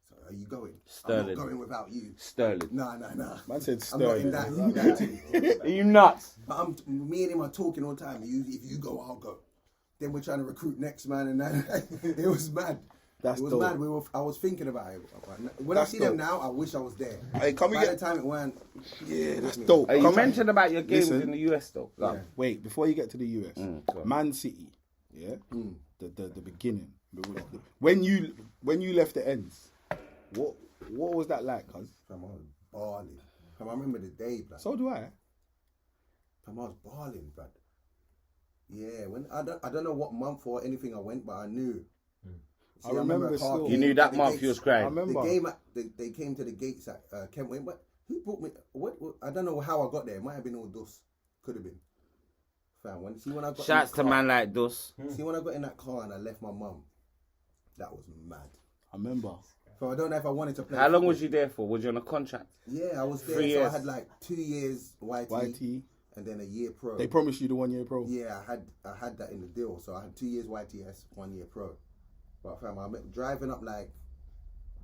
Speaker 3: So are you going?
Speaker 2: Sterling.
Speaker 3: I'm not going without you.
Speaker 2: Sterling.
Speaker 3: Nah.
Speaker 1: Man said
Speaker 3: I'm not in
Speaker 1: Sterling.
Speaker 3: that team.
Speaker 2: Are you nuts?
Speaker 3: But me and him are talking all the time. If you go, I'll go. Then we're trying to recruit next man, and that it was mad.
Speaker 1: That's
Speaker 3: it was
Speaker 1: dope.
Speaker 3: mad. I was thinking about it. When I see them now, I wish I was there.
Speaker 1: Hey, can we
Speaker 3: By
Speaker 1: get-
Speaker 3: the time it went,
Speaker 1: Yeah, that's dope.
Speaker 2: You
Speaker 1: Come-
Speaker 2: mentioned about your games
Speaker 1: Listen.
Speaker 2: in the US though. Go on.
Speaker 1: Wait, before you get to the US,
Speaker 2: go on.
Speaker 1: Man City, yeah, the beginning. When you left the ends, what was that like? Cuz
Speaker 3: I was balling. I remember the day, blood.
Speaker 1: so do I.
Speaker 3: I was balling, blood. Yeah, when I don't know what month or anything I went, but I knew. See,
Speaker 1: I remember
Speaker 3: a car
Speaker 1: still.
Speaker 3: came
Speaker 2: You knew
Speaker 3: to
Speaker 2: that
Speaker 3: the
Speaker 2: month
Speaker 3: gates.
Speaker 2: you was
Speaker 1: I
Speaker 2: crying.
Speaker 1: remember.
Speaker 3: The game, they came to the gates at Kentway. But who brought me? What? I don't know how I got there. It might have been all Dus. Could have been. Fam, when I got
Speaker 2: Shouts
Speaker 3: in
Speaker 2: to
Speaker 3: that car,
Speaker 2: man like Dus.
Speaker 3: See when I got in that car and I left my mum, that was mad.
Speaker 1: I remember.
Speaker 3: So I don't know if I wanted to play.
Speaker 2: How long
Speaker 3: football.
Speaker 2: was you there for? Was you on a contract?
Speaker 3: Yeah, I was there.
Speaker 2: 3
Speaker 3: So
Speaker 2: years.
Speaker 3: I had like 2 years YT,
Speaker 1: YT.
Speaker 3: and then a year pro.
Speaker 1: They promised you the 1 year pro.
Speaker 3: Yeah, I had that in the deal. So I had 2 years YTS, 1 year pro. But fam, driving up like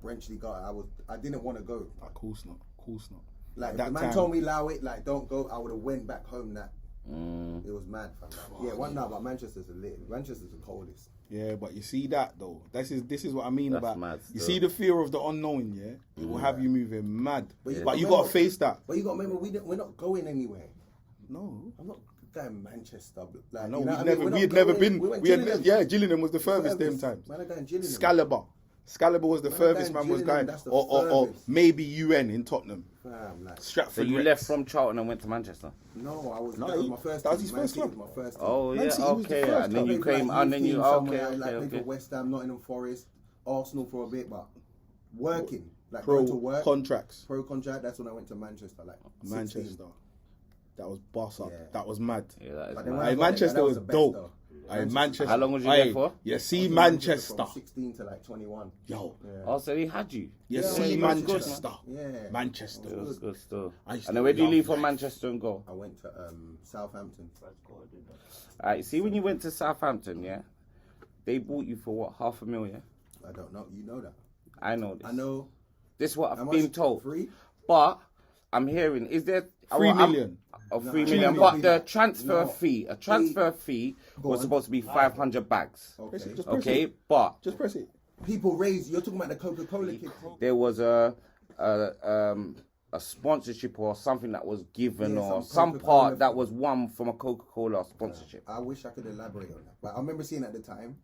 Speaker 3: Brenchley got. I didn't want to go.
Speaker 1: Of course not. Of course not.
Speaker 3: Like
Speaker 1: At
Speaker 3: the
Speaker 1: that
Speaker 3: man
Speaker 1: time-
Speaker 3: told me allow it. Like don't go. I would have went back home. That
Speaker 2: Mm.
Speaker 3: it was mad, fam. Yeah, one now, but Manchester's Manchester's the coldest.
Speaker 1: Yeah, but you see that though. This is what I mean
Speaker 2: That's
Speaker 1: about.
Speaker 2: mad
Speaker 1: You
Speaker 2: still.
Speaker 1: see the fear of the unknown. Yeah, it will have you moving mad.
Speaker 3: But you
Speaker 1: But
Speaker 3: got
Speaker 1: you
Speaker 3: remember-
Speaker 1: gotta face that.
Speaker 3: But you got to remember, we're not going anywhere.
Speaker 1: No.
Speaker 3: I'm not going Manchester. Like,
Speaker 1: No,
Speaker 3: you know what I mean?
Speaker 1: we'd
Speaker 3: We're not
Speaker 1: never
Speaker 3: going-
Speaker 1: been.
Speaker 3: We went
Speaker 1: We had,
Speaker 3: Gillingham.
Speaker 1: yeah, Gillingham was the furthest them
Speaker 3: Furthest.
Speaker 1: times.
Speaker 3: Man, I going Gillingham.
Speaker 1: Scalaba was the
Speaker 3: Man,
Speaker 1: furthest
Speaker 3: going
Speaker 1: man was
Speaker 3: Gillingham,
Speaker 1: going,
Speaker 3: that's the
Speaker 1: or
Speaker 3: furthest.
Speaker 1: maybe UN in Tottenham,
Speaker 3: Fam, like,
Speaker 1: Stratford.
Speaker 2: So you
Speaker 1: Rex.
Speaker 2: left from Charlton and went to Manchester?
Speaker 3: no, I was.
Speaker 1: No,
Speaker 3: that was
Speaker 1: he-
Speaker 3: my first.
Speaker 1: that was
Speaker 3: team.
Speaker 1: his
Speaker 3: Man
Speaker 1: first
Speaker 3: City
Speaker 1: club.
Speaker 3: was my first.
Speaker 2: Oh
Speaker 3: team.
Speaker 2: yeah,
Speaker 1: City was the
Speaker 2: okay.
Speaker 1: first
Speaker 2: And then
Speaker 3: I
Speaker 2: you
Speaker 3: played for,
Speaker 2: came,
Speaker 3: like,
Speaker 2: and then
Speaker 3: youth
Speaker 2: you
Speaker 3: team
Speaker 2: okay,
Speaker 3: somewhere, like
Speaker 2: okay,
Speaker 3: played for
Speaker 2: okay.
Speaker 3: West Ham, Nottingham Forest, Arsenal for a bit, but working, like
Speaker 1: Pro
Speaker 3: going to work,
Speaker 1: contracts.
Speaker 3: pro contract. That's when I went to Manchester, like 16.
Speaker 1: Manchester. That was boss up.
Speaker 3: Yeah.
Speaker 1: That was mad.
Speaker 2: Yeah, that is
Speaker 3: But then
Speaker 2: mad.
Speaker 3: when I
Speaker 1: Aye,
Speaker 3: got there,
Speaker 1: Manchester
Speaker 3: that
Speaker 1: was
Speaker 3: the best,
Speaker 1: dope.
Speaker 3: though.
Speaker 1: Aye, Manchester.
Speaker 2: How long was you
Speaker 1: Aye,
Speaker 2: there for?
Speaker 1: You
Speaker 3: I
Speaker 1: see
Speaker 3: was in
Speaker 1: Manchester.
Speaker 3: from 16 to like 21.
Speaker 1: Yo,
Speaker 2: Oh, so he had you.
Speaker 1: you
Speaker 3: Yeah,
Speaker 1: see
Speaker 3: yeah,
Speaker 1: Manchester.
Speaker 3: Yeah.
Speaker 1: Manchester.
Speaker 2: It was good stuff.
Speaker 1: I used
Speaker 2: And
Speaker 1: to
Speaker 2: then where do you
Speaker 1: love
Speaker 2: leave from
Speaker 1: life.
Speaker 2: Manchester and go?
Speaker 3: I went to Southampton.
Speaker 2: Alright, see when you went to Southampton, yeah, they bought you for what, $500,000? Yeah?
Speaker 3: I don't know. You know that.
Speaker 2: I know this.
Speaker 3: I know.
Speaker 2: This is what
Speaker 3: How
Speaker 2: I've
Speaker 3: much?
Speaker 2: been told.
Speaker 3: 3?
Speaker 2: But I'm hearing, is there
Speaker 1: 3 million.
Speaker 2: Of
Speaker 3: No,
Speaker 2: 3
Speaker 3: 2
Speaker 2: million,
Speaker 3: million.
Speaker 2: but the transfer
Speaker 3: No.
Speaker 2: fee,
Speaker 3: Go
Speaker 2: was
Speaker 3: on.
Speaker 2: supposed to be 500 bags.
Speaker 3: Okay.
Speaker 1: Just press
Speaker 2: Okay,
Speaker 1: it.
Speaker 2: but
Speaker 1: Just press it.
Speaker 3: People raise. You're talking about the Coca-Cola kid.
Speaker 2: there was a sponsorship or something that was given,
Speaker 3: Yeah,
Speaker 2: or
Speaker 3: some
Speaker 2: some
Speaker 3: Coca-Cola
Speaker 2: part that was won from a Coca-Cola sponsorship.
Speaker 3: I wish I could elaborate on that, but I remember seeing at the time.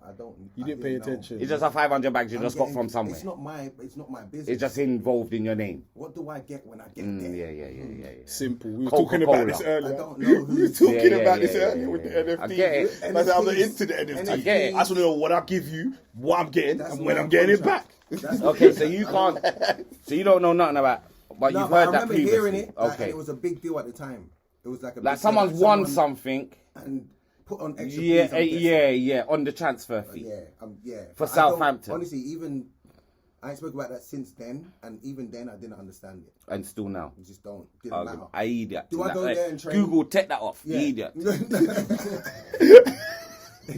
Speaker 3: I don't.
Speaker 1: You
Speaker 3: I
Speaker 1: didn't pay
Speaker 3: know.
Speaker 1: attention.
Speaker 2: It's just a 500 bags you
Speaker 3: I'm
Speaker 2: just got
Speaker 3: getting-
Speaker 2: from somewhere.
Speaker 3: It's not my business.
Speaker 2: It's just involved in your name.
Speaker 3: What do I get when I get there?
Speaker 2: Yeah.
Speaker 1: Simple. We were talking about this
Speaker 2: Coca-Cola.
Speaker 1: earlier.
Speaker 3: I don't know
Speaker 1: We were
Speaker 3: who's-
Speaker 1: talking
Speaker 2: Yeah,
Speaker 1: about
Speaker 2: yeah,
Speaker 1: this
Speaker 2: yeah,
Speaker 1: earlier
Speaker 2: yeah,
Speaker 1: with the
Speaker 2: yeah.
Speaker 1: NFT.
Speaker 2: I get it.
Speaker 1: I said, I'm not into the NFT.
Speaker 3: I
Speaker 2: get it.
Speaker 1: I just want to know what I give you, what I'm getting,
Speaker 3: That's
Speaker 1: and
Speaker 3: not
Speaker 1: when
Speaker 3: a
Speaker 1: I'm getting it
Speaker 3: contract.
Speaker 1: back.
Speaker 3: That's-
Speaker 2: Okay, so you can't. So you don't know nothing about, but
Speaker 3: No,
Speaker 2: you've
Speaker 3: but I
Speaker 2: heard that
Speaker 3: remember
Speaker 2: previously.
Speaker 3: hearing it. Like,
Speaker 2: Okay,
Speaker 3: and it was a big deal at the time. It was like a
Speaker 2: like
Speaker 3: big
Speaker 2: someone's
Speaker 3: deal,
Speaker 2: won
Speaker 3: like
Speaker 2: something.
Speaker 3: and put on extra.
Speaker 2: Yeah,
Speaker 3: fees, I'm guessing.
Speaker 2: yeah, on the transfer fee.
Speaker 3: Yeah,
Speaker 2: For
Speaker 3: But I don't-
Speaker 2: Southampton.
Speaker 3: Honestly, even I ain't spoke about that since then, and even then I didn't understand it.
Speaker 2: And still now.
Speaker 3: You just don't. Didn't matter.
Speaker 2: I idiot.
Speaker 3: Do I go there and train?
Speaker 2: Google, take that off.
Speaker 3: Yeah.
Speaker 2: Idiot.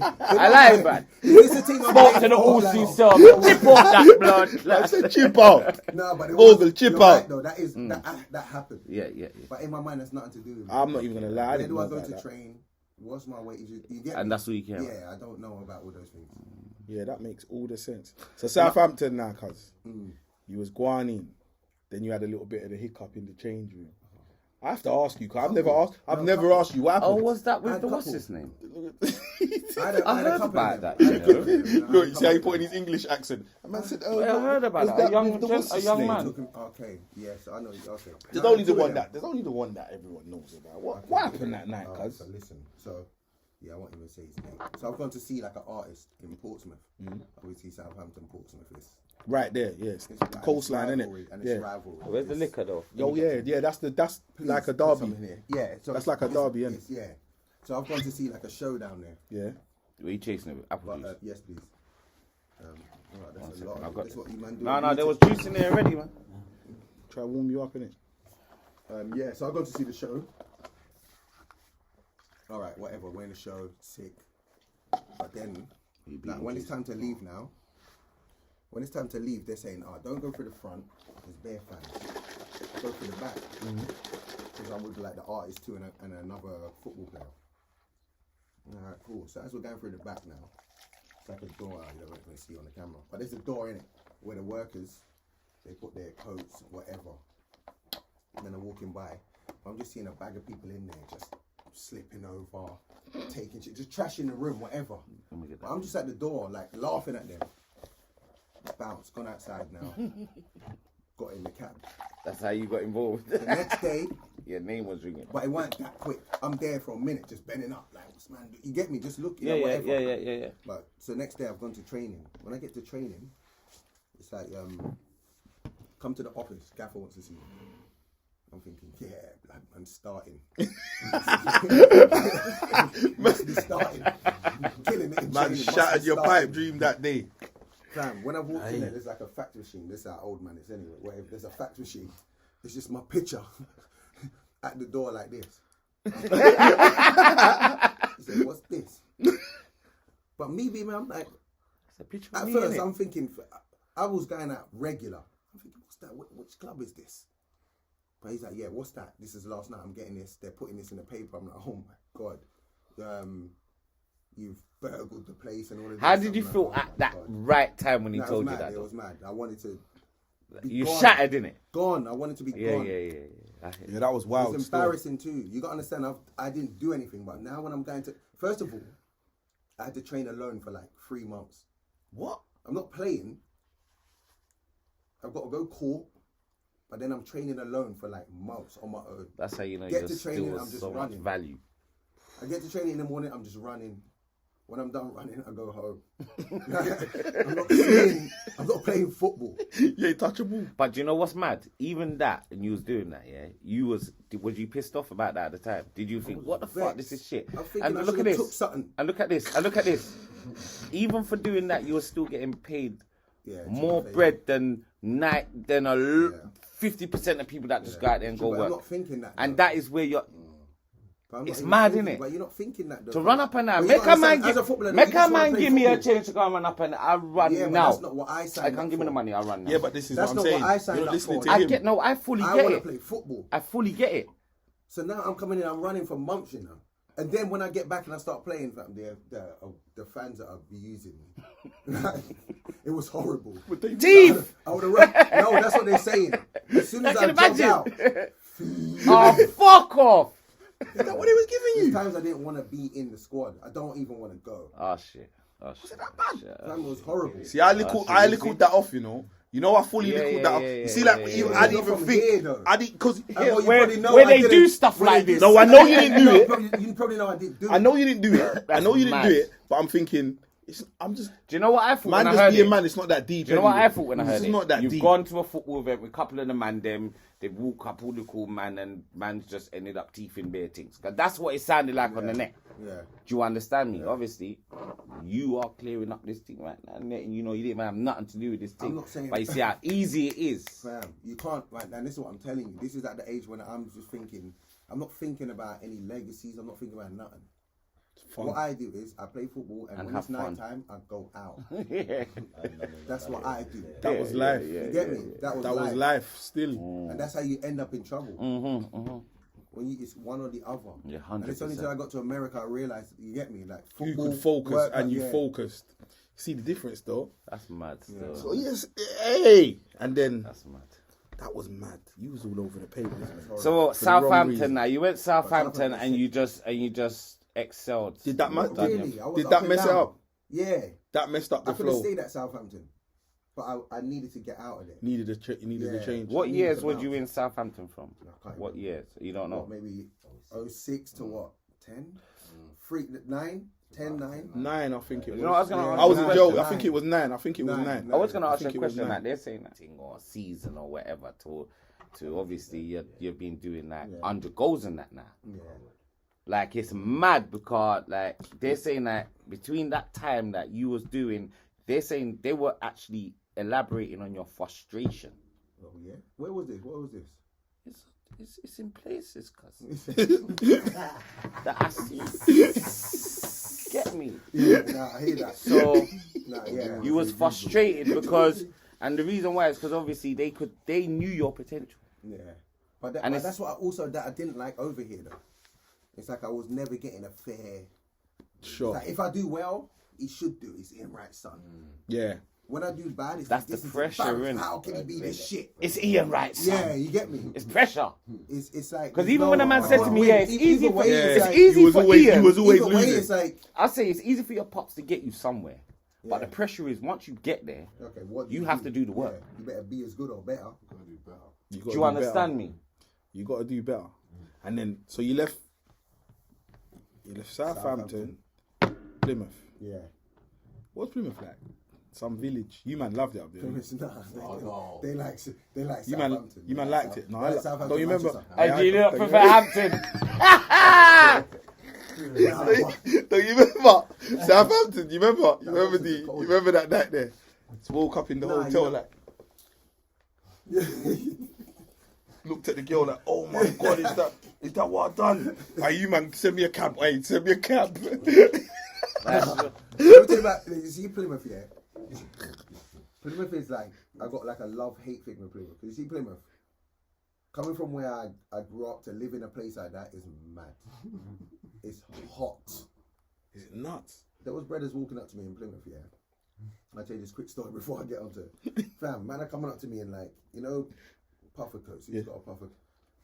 Speaker 3: I
Speaker 2: lie, man. Spoke to the Uzi sub. Chip off that blood.
Speaker 1: I said chip out.
Speaker 3: No, but it
Speaker 1: Google,
Speaker 3: was,
Speaker 1: chip
Speaker 3: you're
Speaker 1: out.
Speaker 3: right, though. That is that happened.
Speaker 2: Yeah.
Speaker 3: But in my mind, that's nothing to do with it.
Speaker 1: I'm not even gonna lie. I
Speaker 3: Where
Speaker 1: didn't
Speaker 3: do
Speaker 1: know
Speaker 3: I go
Speaker 1: about
Speaker 3: to
Speaker 1: that.
Speaker 3: train? What's my weight? You get
Speaker 2: And
Speaker 3: me?
Speaker 2: that's all you care about.
Speaker 3: Yeah, I don't know about all those things.
Speaker 1: Yeah, that makes all the sense. So Southampton now, cuz you was going in, then you had a little bit of the hiccup in the change room. I have to ask you, cause I've never asked you what happened.
Speaker 2: Oh, was that
Speaker 3: I
Speaker 2: with
Speaker 3: had
Speaker 2: the
Speaker 3: a
Speaker 2: what's
Speaker 3: couple.
Speaker 2: his name?
Speaker 3: I
Speaker 2: heard about that, you know.
Speaker 1: Look, see how he put in his English accent. A man said, "Oh,
Speaker 2: I heard about
Speaker 1: was
Speaker 2: that. A
Speaker 1: with the what's his
Speaker 2: young
Speaker 1: name?
Speaker 2: man.
Speaker 3: Okay, yes, I know. Okay.
Speaker 1: There's
Speaker 3: No,
Speaker 1: only the
Speaker 3: two of
Speaker 1: one
Speaker 3: them.
Speaker 1: that. There's only the one that everyone knows about. What
Speaker 3: Okay,
Speaker 1: happened
Speaker 3: yeah.
Speaker 1: that night,
Speaker 3: Alright,
Speaker 1: cuz?
Speaker 3: so listen, yeah, I won't even say his name. So I've gone to see like an artist in Portsmouth. Obviously, Southampton, Portsmouth is
Speaker 1: Right there, yes.
Speaker 3: it's
Speaker 1: The coastline, isn't
Speaker 3: rivalry,
Speaker 1: it?
Speaker 3: and it's
Speaker 1: Yeah.
Speaker 3: rivalry.
Speaker 2: Where's the
Speaker 3: It's-
Speaker 2: liquor though?
Speaker 1: Yo, yeah. That's like a
Speaker 3: Put
Speaker 1: derby.
Speaker 3: something here. Yeah, so
Speaker 1: That's like a derby, innit?
Speaker 3: it's- Yeah. So I've gone to see like a show down there.
Speaker 1: Yeah.
Speaker 2: Were you chasing it with apple
Speaker 3: But
Speaker 2: juice?
Speaker 3: yes, please. Alright, that's a
Speaker 2: second,
Speaker 3: lot.
Speaker 2: I've got
Speaker 3: That's what you man do.
Speaker 2: No, there was juice in there already, man.
Speaker 1: Try to warm you up, innit?
Speaker 3: Yeah, so I've gone to see the show. All right, whatever. We're in the show, sick. But then, like, when it's time to leave now, they're saying, don't go through the front, there's bare fans. Go through the back. Because I'm with like the artist too and another football player. All right, cool. So as we're going through the back now, it's like a door you don't even see on the camera. But there's a door in it where the workers, they put their coats, whatever. And then they're walking by. I'm just seeing a bag of people in there just slipping over, taking shit, just trashing the room, whatever. But I'm just at the door, like laughing at them. Bounce, gone outside now. Got in the cab.
Speaker 2: That's how you got involved.
Speaker 3: The next day,
Speaker 2: Your name was ringing.
Speaker 3: but it weren't that quick. I'm there for a minute, just bending up, like, what's man? You get me? Just look,
Speaker 2: Yeah.
Speaker 3: whatever. But so next day I've gone to training. When I get to training, it's like, come to the office. Gaffer wants to see you. I'm thinking, yeah, blood, man, starting. Must be starting. Killing it in
Speaker 1: Man
Speaker 3: training, must
Speaker 1: shattered
Speaker 3: be
Speaker 1: your
Speaker 3: starting.
Speaker 1: pipe dream that day.
Speaker 3: Fam, when I walked in there, there's like a fax machine. This is how old man is anyway. Whatever. There's a fax machine. It's just my picture at the door like this. He said, what's this? But me being, I'm like,
Speaker 2: It's a picture of
Speaker 3: at
Speaker 2: me,
Speaker 3: first
Speaker 2: innit?
Speaker 3: I'm thinking, I was going out regular. I'm thinking, what's that? Which club is this? But he's like, yeah, what's that? This is last night. I'm getting this. They're putting this in the paper. I'm like, oh my God. You've burgled the place and all of this.
Speaker 2: How did you
Speaker 3: I'm
Speaker 2: feel
Speaker 3: like, oh
Speaker 2: at
Speaker 3: my
Speaker 2: that
Speaker 3: God.
Speaker 2: right time when he
Speaker 3: No, it was
Speaker 2: told you
Speaker 3: mad.
Speaker 2: that?
Speaker 3: It
Speaker 2: though?
Speaker 3: was mad. I wanted to be
Speaker 2: You
Speaker 3: gone.
Speaker 2: shattered, innit?
Speaker 3: Gone. I wanted to be
Speaker 2: Yeah.
Speaker 3: gone.
Speaker 2: I hear
Speaker 1: Yeah, that was wild.
Speaker 3: It's
Speaker 1: still.
Speaker 3: embarrassing too. You got to understand, I didn't do anything, but now when I'm going to, first of all, I had to train alone for like 3 months.
Speaker 1: What?
Speaker 3: I'm not playing. I've got to go court, but then I'm training alone for like months on my own.
Speaker 2: That's how you know
Speaker 3: Get
Speaker 2: you're
Speaker 3: to training,
Speaker 2: still
Speaker 3: I'm just
Speaker 2: so much
Speaker 3: running.
Speaker 2: value.
Speaker 3: I get to training in the morning, I'm just running. When I'm done running, I go home. I'm not playing football.
Speaker 1: You ain't touchable.
Speaker 2: But do you know what's mad? Even that, and you was doing that, yeah. Was you pissed off about that at the time? Did you think, what the fuck, this is shit?
Speaker 3: I'm thinking
Speaker 2: And
Speaker 3: I
Speaker 2: look at
Speaker 3: should've
Speaker 2: this.
Speaker 3: took something.
Speaker 2: And look at this. And look at this. Even for doing that, you were still getting paid
Speaker 3: Yeah,
Speaker 2: more
Speaker 3: to play.
Speaker 2: bread than 50% of people that just go out there and go
Speaker 3: But I'm
Speaker 2: work.
Speaker 3: not thinking that.
Speaker 2: And
Speaker 3: though.
Speaker 2: that is where you're.
Speaker 3: But I'm not
Speaker 2: It's
Speaker 3: even
Speaker 2: mad,
Speaker 3: thinking-
Speaker 2: innit?
Speaker 3: But you're not thinking that though.
Speaker 2: To run up and down.
Speaker 3: But you
Speaker 2: Make
Speaker 3: gotta
Speaker 2: a man
Speaker 3: understand, as a
Speaker 2: give,
Speaker 3: footballer,
Speaker 2: make
Speaker 3: you
Speaker 2: a
Speaker 3: just wanna
Speaker 2: man
Speaker 3: play
Speaker 2: give me a
Speaker 3: football.
Speaker 2: change to go and run up and I'll run
Speaker 3: Yeah, but
Speaker 2: now.
Speaker 3: that's not what I signed
Speaker 2: I
Speaker 3: up
Speaker 2: can't give me
Speaker 3: for.
Speaker 2: the money, I'll run now.
Speaker 1: Yeah, but this is
Speaker 3: That's
Speaker 1: what I'm
Speaker 3: not
Speaker 1: saying.
Speaker 3: what I signed
Speaker 1: You're not
Speaker 3: up
Speaker 1: listening
Speaker 3: for.
Speaker 1: to
Speaker 2: I
Speaker 1: him.
Speaker 2: get no, I fully
Speaker 3: I
Speaker 2: get
Speaker 3: want to
Speaker 2: it.
Speaker 3: play football.
Speaker 2: I fully get it.
Speaker 3: So now I'm coming in, I'm running for months, you know. And then when I get back and I start playing, fam, the fans that are using me, it was horrible.
Speaker 2: Teeth!
Speaker 3: I would have run. No, that's what they're saying. As soon as I
Speaker 2: can
Speaker 3: jumped
Speaker 2: imagine.
Speaker 3: out,
Speaker 2: Oh, fuck off.
Speaker 1: Is that what he was giving
Speaker 3: there's
Speaker 1: you?
Speaker 3: times I didn't want to be in the squad. I don't even want to go.
Speaker 2: Oh, shit. Was it that bad?
Speaker 3: Fam, it was horrible.
Speaker 1: See, I lickled that off, you know. You know, I fully
Speaker 2: Yeah,
Speaker 1: lickled
Speaker 2: yeah,
Speaker 1: that off.
Speaker 2: yeah,
Speaker 1: You
Speaker 2: yeah,
Speaker 1: see, like,
Speaker 2: yeah,
Speaker 1: even,
Speaker 2: yeah.
Speaker 1: I didn't
Speaker 3: Not
Speaker 1: even
Speaker 3: from here,
Speaker 1: think.
Speaker 3: though.
Speaker 1: I didn't, because
Speaker 3: Well, you
Speaker 2: Where
Speaker 3: probably know
Speaker 2: they
Speaker 3: I didn't-
Speaker 2: do stuff
Speaker 3: when
Speaker 2: like
Speaker 3: they did-
Speaker 2: this.
Speaker 1: No, I know you didn't do it.
Speaker 3: You probably know I didn't do it.
Speaker 1: I know you didn't do it. I know you didn't
Speaker 2: Mad.
Speaker 1: do it, but I'm thinking, I'm just,
Speaker 2: Do you know what I thought
Speaker 1: man
Speaker 2: when I
Speaker 1: just
Speaker 2: heard
Speaker 1: being
Speaker 2: it?
Speaker 1: man, it's not that deep.
Speaker 2: Do you know what
Speaker 1: anyway.
Speaker 2: I thought when I heard
Speaker 1: It's
Speaker 2: it?
Speaker 1: not that
Speaker 2: You've
Speaker 1: deep.
Speaker 2: gone to a football event with a couple of the man them. they walk up all the cool man and man's just ended up teething bare things. Cause that's what it sounded like on the net.
Speaker 3: Yeah.
Speaker 2: Do you understand me? Obviously, you are clearing up this thing right now. And you know, you didn't have nothing to do with this thing.
Speaker 3: I'm not saying
Speaker 2: but you see how easy it is.
Speaker 3: Fam, you can't, right now, this is what I'm telling you. This is at the age when I'm just thinking, I'm not thinking about any legacies, I'm not thinking about nothing. What I do is I play football and when it's night time, I go out. That's what I do.
Speaker 1: That was life.
Speaker 3: You get me? That was
Speaker 1: life still.
Speaker 3: And that's how you end up in trouble. When it's one or the other.
Speaker 2: Yeah, 100%.
Speaker 3: And it's only until I got to America I realized, you get me? Like football,
Speaker 1: You could focus
Speaker 3: work,
Speaker 1: and you
Speaker 3: yeah.
Speaker 1: focused. See the difference though?
Speaker 2: That's mad still.
Speaker 1: So yes, hey! And then
Speaker 2: That's mad.
Speaker 1: that was mad. You was all over the papers, man.
Speaker 2: So
Speaker 1: the wrong
Speaker 2: Southampton
Speaker 1: reason.
Speaker 2: now. You went Southampton and you just excelled.
Speaker 1: Did that
Speaker 3: Not really. I was
Speaker 1: Did
Speaker 3: up
Speaker 1: that
Speaker 3: and
Speaker 1: mess it
Speaker 3: down.
Speaker 1: up?
Speaker 3: Yeah.
Speaker 1: That messed up the
Speaker 3: I could have
Speaker 1: flow.
Speaker 3: stayed at Southampton. But I needed to get out of there.
Speaker 1: You needed a
Speaker 3: Yeah.
Speaker 1: change.
Speaker 2: What
Speaker 3: I need
Speaker 2: years
Speaker 3: to
Speaker 2: were
Speaker 3: come
Speaker 2: you
Speaker 3: out.
Speaker 2: in Southampton from?
Speaker 3: can't
Speaker 2: What
Speaker 3: remember.
Speaker 2: years? You don't know.
Speaker 3: What, maybe 06 to what? 10? 9? 10, 9?
Speaker 1: 9, I think it was.
Speaker 2: You know, I was gonna ask
Speaker 1: I was
Speaker 2: you
Speaker 1: in
Speaker 2: a
Speaker 1: jail.
Speaker 2: question.
Speaker 1: I think it was 9. I think it was 9.
Speaker 2: I was going to ask you a
Speaker 1: think it was
Speaker 2: question.
Speaker 1: 9.
Speaker 2: Like they're saying that thing or season or whatever to obviously you've been doing like 100 goals and that now.
Speaker 3: Yeah.
Speaker 2: Like it's mad because like they're saying that between that time that you was doing, they're saying they were actually elaborating on your frustration.
Speaker 3: Oh, yeah? Where was this? What was this?
Speaker 2: It's in places, cuz. That I see. Get me.
Speaker 3: Yeah, nah, I hear that.
Speaker 2: So
Speaker 3: Nah, yeah.
Speaker 2: you was frustrated because, and the reason why is because obviously they knew your potential.
Speaker 3: Yeah. But,
Speaker 2: And
Speaker 3: but
Speaker 2: it's-
Speaker 3: that's what I didn't like over here, though. It's like I was never getting a fair...
Speaker 1: Sure.
Speaker 3: Like, if I do well, he should do. It's Ian Wright, son.
Speaker 1: Yeah.
Speaker 3: When I do bad, it's
Speaker 2: That's
Speaker 3: like, this
Speaker 2: the
Speaker 3: is
Speaker 2: pressure,
Speaker 3: embarrassing.
Speaker 2: innit?
Speaker 3: How can he be this shit?
Speaker 2: It's Ian Wright, son.
Speaker 3: Yeah, you get me?
Speaker 2: It's pressure.
Speaker 3: It's like...
Speaker 2: Because
Speaker 3: there's
Speaker 2: even when a man
Speaker 3: I
Speaker 2: said to
Speaker 3: can't
Speaker 2: me,
Speaker 3: win.
Speaker 2: yeah, it's
Speaker 3: Either
Speaker 2: easy
Speaker 3: way,
Speaker 2: for
Speaker 3: it's like-
Speaker 2: easy
Speaker 1: He was
Speaker 2: for
Speaker 1: always
Speaker 2: Ian.
Speaker 1: he was always
Speaker 3: Either way,
Speaker 1: losing.
Speaker 3: it's like...
Speaker 2: I say it's easy for your pops to get you somewhere, but
Speaker 3: Yeah.
Speaker 2: the pressure is once you get there,
Speaker 3: Okay, what
Speaker 2: you have to do the work.
Speaker 3: Yeah, you better be as good or better.
Speaker 1: You
Speaker 2: Do
Speaker 1: gotta
Speaker 2: you
Speaker 1: do
Speaker 2: understand
Speaker 1: better.
Speaker 2: me?
Speaker 1: You got to do better. And then, so you left Southampton, Plymouth.
Speaker 3: Yeah.
Speaker 1: What's Plymouth like? Some village. You man loved it up there.
Speaker 3: It's not. They like
Speaker 1: You man,
Speaker 3: Southampton.
Speaker 1: you man liked it. No, I
Speaker 3: Southampton,
Speaker 1: don't you remember?
Speaker 3: Manchester.
Speaker 2: And you not
Speaker 1: don't
Speaker 2: prefer
Speaker 1: you
Speaker 2: Hampton?
Speaker 1: Don't you remember Southampton? You remember? You remember
Speaker 3: was cold.
Speaker 1: You remember that night there? Just woke up in the
Speaker 3: Nah,
Speaker 1: hotel
Speaker 3: you know-
Speaker 1: like looked at the girl like, oh my god, is that what I've done? Hey, you man, send me a cab. Hey, send me a cab.
Speaker 3: Let me tell you about, you see Plymouth, yeah? Plymouth is like, I got like a love-hate thing with Plymouth. You see Plymouth, coming from where I grew up to live in a place like that is mad. It's hot.
Speaker 1: Is it nuts?
Speaker 3: There was brothers walking up to me in Plymouth, yeah? I'll tell you this quick story before I get onto it. Fam, man are coming up to me and like, you know, puffer coats. He's got a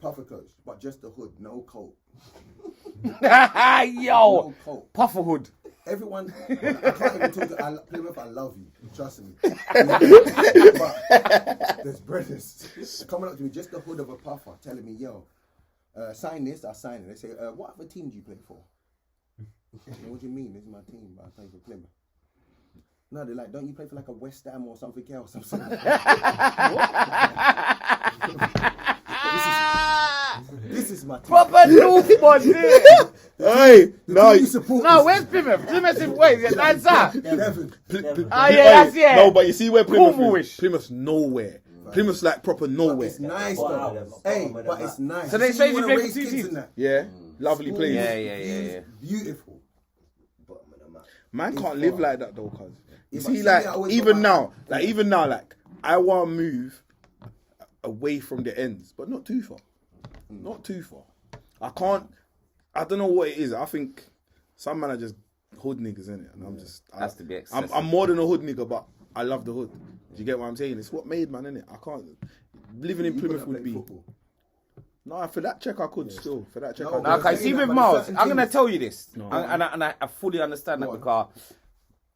Speaker 3: puffer coats, but just the hood, no coat.
Speaker 2: Yo,
Speaker 3: No coat.
Speaker 2: Pufferhood.
Speaker 3: Everyone, I can't even talk to Plymouth, I love you. Trust me. But there's brothers coming up to me, just the hood of a puffer, telling me, yo, sign this, I sign it. They say, what other team do you play for? What do you mean? This is my team, but I play for Plymouth. No, they're like, don't you play for like a West Ham or something else? I'm saying, this is my team.
Speaker 2: Proper North body.
Speaker 1: Hey, no,
Speaker 3: You support
Speaker 2: No,
Speaker 3: us.
Speaker 2: where's Plymouth? Plymouth is where? Is it Lanza?
Speaker 3: Devon.
Speaker 2: Oh yeah, that's yeah.
Speaker 1: No, but you see where Plymouth
Speaker 2: Cornwallish.
Speaker 1: is? Plymouth's nowhere. Plymouth's like proper nowhere.
Speaker 3: It's nice though. Hey, but it's nice.
Speaker 2: So they
Speaker 3: You
Speaker 2: say you
Speaker 3: wanna
Speaker 2: play for
Speaker 3: raise
Speaker 2: two
Speaker 3: kids
Speaker 2: teams?
Speaker 3: in that.
Speaker 1: Yeah, lovely
Speaker 3: Schools,
Speaker 1: place.
Speaker 2: Yeah.
Speaker 3: Beautiful.
Speaker 1: Man can't live like that though, cuz. You
Speaker 3: but
Speaker 1: see,
Speaker 3: see,
Speaker 1: like
Speaker 3: I always
Speaker 1: even
Speaker 3: go
Speaker 1: now, like I want to move away from the ends, but not too far. Not too far. I don't know what it is. I think some man are just hood niggas, innit? And I'm just
Speaker 2: Has to be excessive.
Speaker 1: I'm more than a hood nigga, but I love the hood. Do you get what I'm saying? It's what made man, innit? I can't living in
Speaker 3: You
Speaker 1: Plymouth
Speaker 3: couldn't
Speaker 1: would
Speaker 3: play
Speaker 1: be.
Speaker 3: football.
Speaker 1: No, for that check I could still. For that check
Speaker 3: No,
Speaker 1: I
Speaker 2: Now,
Speaker 1: could.
Speaker 2: can you see
Speaker 3: saying
Speaker 2: with
Speaker 3: that, but
Speaker 2: Miles?
Speaker 3: there's certain
Speaker 2: I'm gonna
Speaker 3: things-
Speaker 2: tell you this,
Speaker 1: No.
Speaker 2: and I fully understand that
Speaker 3: Go on.
Speaker 2: because